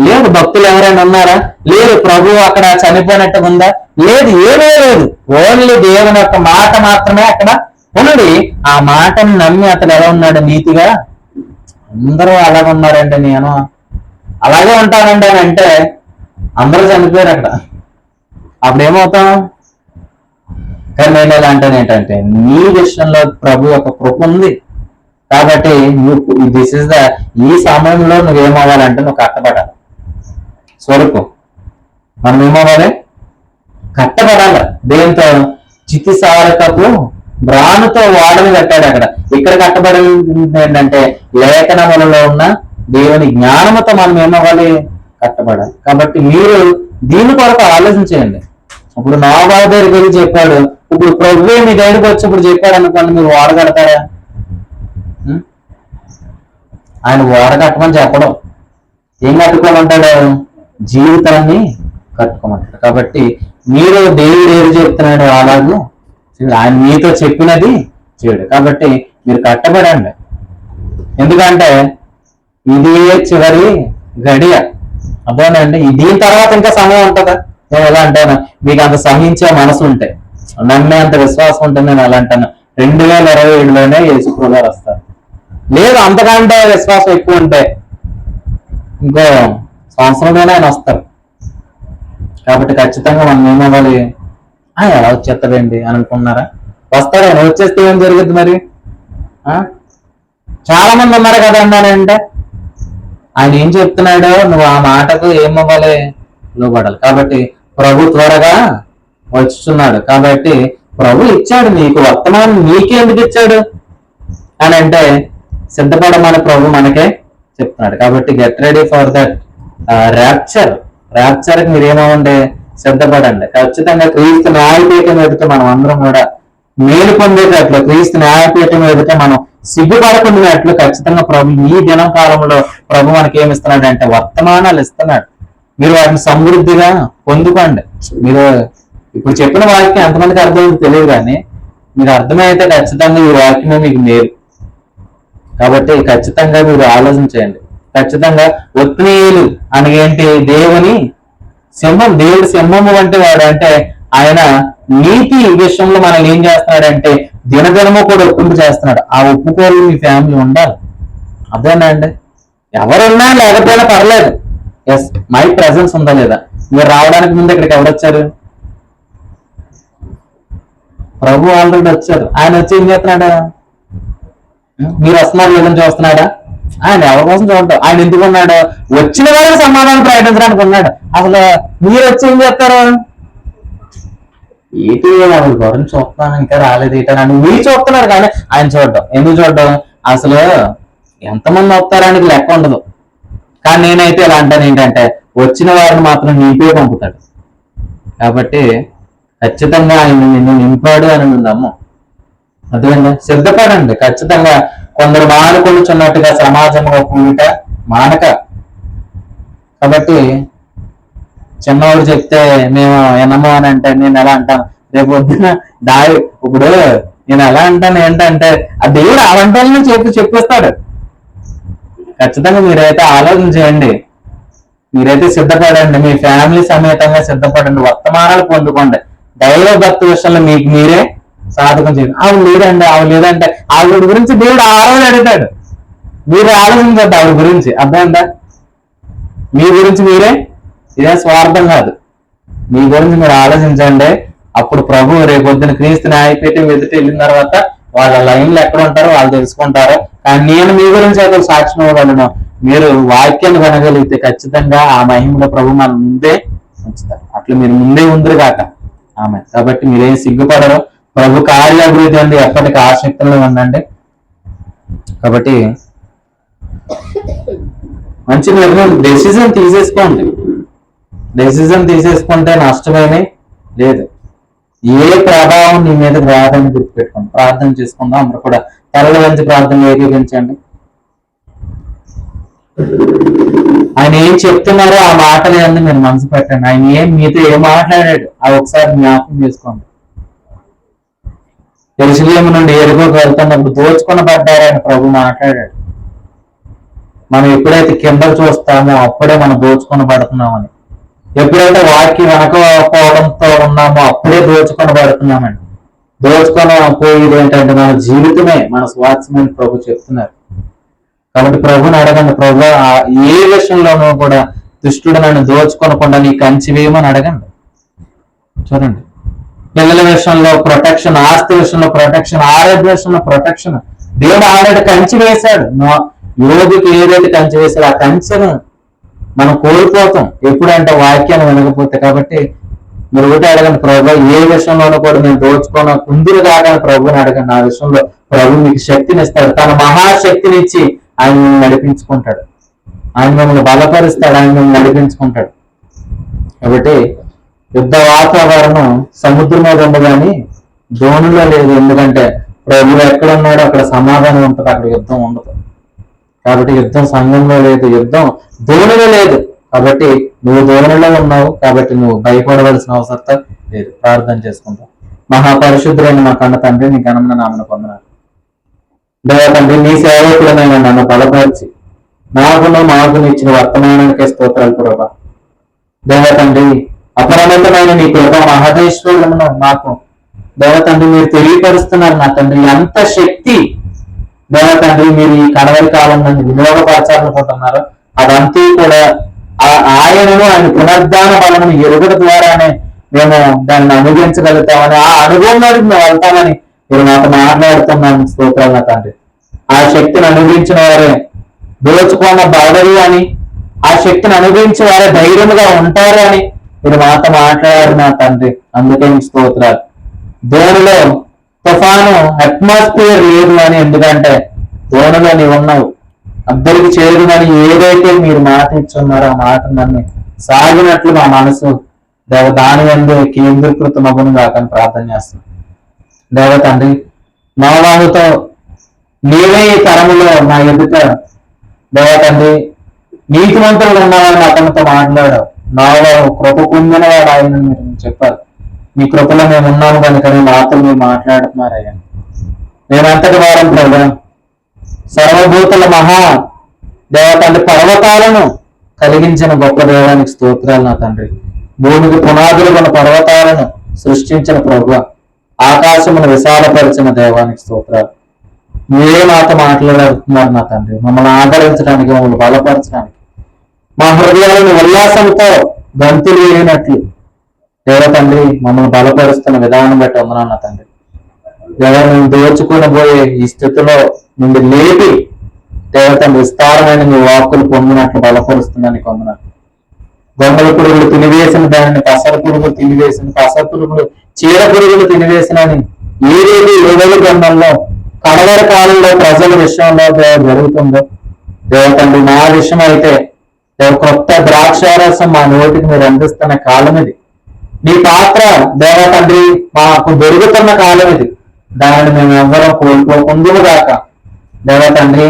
లేదు. భక్తులు ఎవరైనా ఉన్నారా? లేదు. ప్రభు అక్కడ చనిపోయినట్టుగా ఉందా? లేదు. ఏమీ లేదు. ఓన్లీ దేవుని యొక్క మాట మాత్రమే అక్కడ ఉన్నది. ఆ మాటను నమ్మి అతను ఎలా ఉన్నాడు? నీతిగా. అందరూ అలాగే ఉన్నారంటే నేను అలాగే ఉంటానండి అని అంటే అందరూ చనిపోయారు అక్కడ. అప్పుడు ఏమవుతాం? కానీ నేను ఎలా అంటాను ఏంటంటే నీ విషయంలో ప్రభు యొక్క కృప ఉంది కాబట్టి నువ్వు దిస్ ఇస్ ద ఈ సమయంలో నువ్వేమవ్వాలంటే నువ్వు కట్టబడాలి. స్వరూపం మనం ఏమవ్వాలి? కట్టబడాలి. దేంతో? చితిసారకపు బ్రానుతో వాడని కట్టాడు అక్కడ. ఇక్కడ కట్టబడింది ఏంటంటే లేఖనములలో ఉన్న దేవుని జ్ఞానముతో మనం ఏమవ్వాలి? కట్టబడాలి. కాబట్టి మీరు దీని కొరకు ఆలోచించేయండి. ఇప్పుడు నోవహు దగ్గరికి వెళ్ళి చెప్పాడు. ఇప్పుడు ప్రభువే మీ దగ్గరికి వచ్చి ఇప్పుడు చెప్పాడు అనుకోండి, మీరు వాడగడతారా? ఆయన వాడగట్టమని చెప్పడం. ఏం కట్టుకోమంటాడు? జీవితాన్ని కట్టుకోమంటాడు. కాబట్టి మీరు దేవుడు ఏది చెప్తున్నాడు అలాగే ఆయన మీతో చెప్పినది చేయడు. కాబట్టి మీరు కట్టబడండి. ఎందుకంటే ఇది చివరి గడియ. అదేనండి. దీని తర్వాత ఇంకా సమయం ఉంటుందా? నేను ఎలా అంటాను, మీకు అంత సహించే మనసు ఉంటే, నమ్మే అంత విశ్వాసం ఉంటే నేను ఎలా అంటాను, 2027లోనే యేసుప్రభు గారు వస్తారు. లేదు అంతకంటే విశ్వాసం ఎక్కువ ఉంటే ఇంకో సంవత్సరంలోనే ఆయన వస్తారు. కాబట్టి ఖచ్చితంగా మనం ఏమవ్వాలి? ఎలా వచ్చేస్తాడండి అని అనుకున్నారా? వస్తాడు. ఆయన వచ్చేస్తే ఏం జరుగుద్ది మరి? చాలా మంది ఉన్నారు కదా అన్నానంటే ఆయన ఏం చెప్తున్నాడో నువ్వు ఆ మాటకు ఏమవ్వాలి? లోబడాలి. కాబట్టి ప్రభు త్వరగా వచ్చుచున్నాడు. కాబట్టి ప్రభు ఇచ్చాడు నీకు వర్తమానం. నీకెందుకు ఇచ్చాడు అని అంటే సిద్ధపడమని ప్రభు మనకే చెప్తున్నాడు. కాబట్టి get ready for that rapture. ర్యాప్చర్కి మీరు ఏమవ్వండి? సిద్ధపడండి. ఖచ్చితంగా క్రీస్తు న్యాయపీఠం ఎదుట మనం అందరం కూడా మేలు పొందేటట్లు, క్రీస్తు న్యాయపీఠం ఎదుట మనం సిగ్గుపడకుండాట్లు ఖచ్చితంగా ప్రభు ఈ దినం కాలంలో ప్రభు మనకి ఏమి ఇస్తున్నాడు అంటే వర్తమానాలు ఇస్తున్నాడు. మీరు వాటిని సమృద్ధిగా పొందుకోండి. మీరు ఇప్పుడు చెప్పిన వాక్యం ఎంతమందికి అర్థమైంది తెలియదు, కానీ మీరు అర్థమైతే ఖచ్చితంగా ఈ వాక్యమే మీకు మేలు. కాబట్టి ఖచ్చితంగా మీరు ఆలోచించండి. ఖచ్చితంగా ఒత్నీయులు అనగేంటి? దేవుని సింహం. దేవుడి సింహము అంటే వాడు అంటే ఆయన నీతి విషయంలో మనల్ని ఏం చేస్తున్నాడంటే దినదినము కూడా ఒప్పింపు చేస్తున్నాడు. ఆ ఒప్పుకోలు మీ ఫ్యామిలీ ఉండాలి. అదేనండి. ఎవరున్నా లేకపోయినా పర్లేదు. ఎస్, మై ప్రెసెన్స్ ఉందా లేదా? మీరు రావడానికి ముందు ఇక్కడికి ఎవరొచ్చారు? ప్రభు ఆల్రెడీ వచ్చారు. ఆయన వచ్చి ఏం చేస్తున్నాడా? మీరు వస్తున్నారు లేదని చూస్తున్నాడా? ఆయన ఎవరి కోసం చూడటం, ఆయన ఎందుకు ఉన్నాడు? వచ్చిన వాళ్ళకి సమాధానం ప్రకటించడానికి ఉన్నాడు. అసలు మీరు వచ్చి ఏం చేస్తారు? ఏంటి వాళ్ళ గురించి చూస్తున్నాను, ఇంకా రాలేదు ఏంటని మీరు చూస్తున్నారు, కానీ ఆయన చూడటం. ఎందుకు చూడటం? అసలు ఎంతమంది వస్తారానికి లెక్క ఉండదు. కానీ నేనైతే ఇలా అంటాను ఏంటంటే, వచ్చిన వారిని మాత్రం నింపే పంపుతాడు. కాబట్టి ఖచ్చితంగా ఆయన నిన్ను నింపాడు అని నమ్ము. అదేండి, సిద్ధపడండి. ఖచ్చితంగా కొందరు మానుకొనిచున్నట్టుగా సమాజంలో కూడిట మానక. కాబట్టి చిన్నవాడు చెప్తే మేము వినము అని అంటే నేను ఎలా అంటాను? రేపు పొద్దున ఇప్పుడు నేను ఎలా అంటాను ఏంటంటే, ఆ దేవుడు ఆ వంటలను చెప్పిస్తాడు. ఖచ్చితంగా మీరైతే ఆలోచన చేయండి, మీరైతే సిద్ధపడండి, మీ ఫ్యామిలీ సమేతంగా సిద్ధపడండి, వర్తమానాలు పొందుకోండి. దైవ భక్తి విషయంలో మీకు మీరే సాధకం చేయండి. ఆవిడ లేదండి, ఆవిడ లేదంటే ఆవిడ గురించి దేవుడు ఆ రోజు అడుగుతాడు. మీరు ఆలోచించద్దు ఆవిడ గురించి, అర్థమైందా? మీ గురించి మీరే, ఇదే స్వార్థం కాదు, మీ గురించి మీరు ఆలోచించండి. అప్పుడు ప్రభు రేపొద్దున క్రీస్తు న్యాయపీఠం ఎదుటి వెళ్ళిన తర్వాత వాళ్ళ లైన్లు ఎక్కడ ఉంటారో వాళ్ళు తెలుసుకుంటారు. కానీ నేను మీ గురించి అయితే సాక్ష్యం ఇవ్వగలను. మీరు వాక్యాన్ని వినగలిగితే ఖచ్చితంగా ఆ మహిమలో ప్రభు మన ముందే ఉంచుతారు. అట్లా మీరు ముందే ఉందరు కాక ఆమె. కాబట్టి మీరేం సిగ్గుపడరు. ప్రభు కార్యాభివృద్ధి అండి, ఎప్పటికీ ఆసక్తిలో ఉండండి. కాబట్టి మంచి నిర్ణయం, డెసిజన్ తీసేసుకోండి. డెసిజన్ తీసేసుకుంటే నష్టమేమీ లేదు. ఏ ప్రభావం నీ మీద రాదని గుర్తుపెట్టుకోండి. ప్రార్థన చేసుకుందాం అందరూ కూడా. తరలి వంచి ప్రార్థన ఏకీపించండి. ఆయన ఏం చెప్తున్నారో ఆ మాటలు అన్ని మీరు మనసు పెట్టండి. ఆయన మీతో ఏం మాట్లాడాడు అది ఒకసారి జ్ఞాపకం చేసుకోండి. యెరూషలేము నుండి యెరికోకు వెళ్తున్నప్పుడు దోచుకొనబడ్డారని ప్రభు మాట్లాడాడు. మనం ఎప్పుడైతే కిందకు చూస్తామో అప్పుడే మనం దోచుకొనబడుతున్నామని. ఎప్పుడైతే వాక్యం వెనకపోవడంతో ఉన్నామో అప్పుడే దోచుకొనబడుతున్నామని. దోచుకొని పోయేది ఏంటంటే మన జీవితమే మన స్వాస్థ్యమని ప్రభు చెప్తున్నారు. కాబట్టి ప్రభుని అడగండి, ప్రభు ఏ విషయంలోనూ కూడా దుష్టుడు నన్ను దోచుకొనకుండా నీ కంచి వేయమని అడగండి. చూడండి, పిల్లల విషయంలో ప్రొటెక్షన్, ఆస్తి విషయంలో ప్రొటెక్షన్, ఆరోగ్య విషయంలో ప్రొటెక్షన్. దేవుడు ఆల్రెడీ కంచి వేశాడు. యోగికి ఏదైతే కంచి వేశాడు ఆ కంచెను మనం కోల్పోతాం ఎప్పుడంటే వాక్యాన్ని వినకపోతే. కాబట్టి మీరు ఒకటి అడగండి, ప్రభు ఏ విషయంలోనూ కూడా నేను దోచుకోను కుందులు కాగానే ప్రభుని అడగండి. ఆ విషయంలో ప్రభు మీకు శక్తిని ఇస్తాడు. తన మహాశక్తిని ఇచ్చి ఆయన మిమ్మల్ని నడిపించుకుంటాడు. ఆయన మిమ్మల్ని బలపరుస్తాడు, ఆయన మిమ్మల్ని నడిపించుకుంటాడు. కాబట్టి యుద్ధ వాతావరణం సముద్రం మీద ఉంది కానీ దోణిలో లేదు. ఎందుకంటే ప్రభు ఎక్కడ ఉన్నాడో అక్కడ సమాధానం ఉంటుంది, అక్కడ యుద్ధం ఉండదు. కాబట్టి యుద్ధం సంఘంలో లేదు, యుద్ధం దోణిలో లేదు. కాబట్టి నువ్వు దోణిలో ఉన్నావు, కాబట్టి నువ్వు భయపడవలసిన అవసరం లేదు. ప్రార్థన చేసుకుంటావు. మహాపరిశుద్ధులైన మా కన్న తండ్రి, నీ ఘనమైన నామమున వందనాలు. దేవ తండ్రి, నీ సేవకులమైన నన్ను బలపరిచి మాకు ఇచ్చిన వర్తమానానికే స్తోత్రాలు ప్రభా. దేవ తండ్రి, అపరిమితమైన నీ కృప మహదేశ్వరులను మాకు దేవ తండ్రి మీరు తెలియపరుస్తున్నారు. నా తండ్రి, ఎంత శక్తి దేవ తండ్రి మీరు ఈ కడవరి కాలం నుండి వినియోగపరచాలనుకుంటున్నారు. అదంతా కూడా ఆయనను ఆయన పునరుద్ధాన బలమును ఎరుగుట ద్వారానే మేము దాన్ని అనుభవించగలుగుతామని, ఆ అనుభవంలోకి మేము వెళ్తామని మీరు మాతో మాట్లాడుతున్నాను. స్తోత్రాలు నా తండ్రి. ఆ శక్తిని అనుభవించిన వారే దోచుకున్న బాధలు అని, ఆ శక్తిని అనుభవించే వారే ధైర్యంగా ఉంటారు అని మీరు మాతో మాట్లాడారు నా తండ్రి. అందుకే స్తోత్రాలు. దోణిలో తుఫాను అట్మాస్ఫియర్ లేదు అని, ఎందుకంటే దోణిలో నీవు ఉన్నావు. అద్దరికి చేరుమని ఏదైతే మీరు మాట ఇచ్చున్నారో ఆ మాట నన్ను సాగినట్లు మా మనసు దాని అందు కేంద్రీకృతం అవ్వను కాకని ప్రార్థన చేస్తాను. దేవ తండ్రి, నోవాహుతో నీవే ఈ తరములో నా ఎదుట దేవ తండ్రి నీతిమంతులు ఉన్నావని అతనితో మాట్లాడావు. నోవాహు కృప పొందిన వాడు ఆయన మీరు చెప్పారు. మీ కృపలో మేము ఉన్నాము కనుకనే మాతో మీరు మాట్లాడుతున్నారయ్యా. నేనంతటి వారం ప్రభు, సర్వభూతుల మహా దేవ తండ్రి, పర్వతాలను కలిగించిన గొప్ప దేవానికి స్తోత్రాలు నా తండ్రి. భూమికి పునాదులు ఉన్న పర్వతాలను సృష్టించిన ప్రభు, ఆకాశమును విశాలపరిచిన దేవానికి స్తోత్రాలు. మీరే మాతో మాట్లాడుతున్నారు నా తండ్రి. మమ్మల్ని ఆదరించడానికి, మమ్మల్ని బలపరచడానికి, మా హృదయాలను ఉల్లాసంతో గంతులు వేయనట్లు దేవ తండ్రి మమ్మల్ని బలపరుస్తున్న విధానం బట్టి వందనాలు నా తండ్రి. దేవ మేము దోచుకొని పోయే ఈ స్థితిలో నుండి లేపి దేవతండ్రి విస్తారమైన నీ వాక్కులు పొందినట్లు బలపరుస్తుందని కొందనాలు. గొంగళ పురుగులు తినివేసిన దానిని పసర పురుగులు తినివేసిన, పసర పురుగులు చీడ పురుగులు తినివేసినని ఏదేది ఏడవ గ్రంథంలో కడవర కాలంలో ప్రజల విషయంలో జరుగుతుందో దేవతండ్రి నా విషయం అయితే కొత్త ద్రాక్షారసం మా నోటికి మీరు అందిస్తున్న కాలం ఇది. నీ పాత్ర దేవతండ్రి మాకు దొరుకుతున్న కాలం ఇది. దానిని మేము ఎవ్వరూ కోల్పోకుందుము గాక. దేవతండ్రి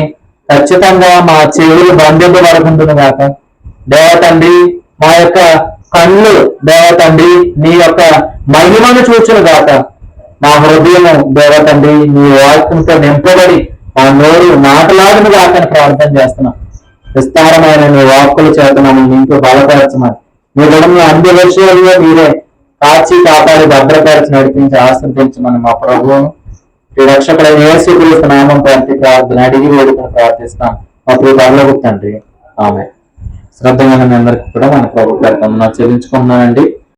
ఖచ్చితంగా మా చెవులు బంధింపబడుకుంటుంది గాక. దేవతండ్రి మా యొక్క కళ్ళు దేవతండ్రి నీ యొక్క మహిమను చూచును గాక. మా హృదయము దేవతండ్రి నీ వాక్యంతో నింపబడి మా నోరు నాటలాడిన గాకని ప్రార్థన చేస్తున్నాం. విస్తారమైన నీ వాక్కులు చేతనని నీకు బలపరచమని మీ గుణంలో అన్ని విషయాల్లో మీరే కాచి కాపాడి భద్రపరిచి నడిపించి ఆశ్రదించమని మా ప్రభువును ఈ రక్షకుడైన యేసుక్రీస్తు నామం ప్రతి ప్రార్థన అడిగి వేడుకుని ప్రార్థిస్తాం మా పరలోకపు తండ్రి. ఆమె శ్రద్ధమైన మీ అందరికీ కూడా మన ప్రభు చెల్లించుకున్నానండి.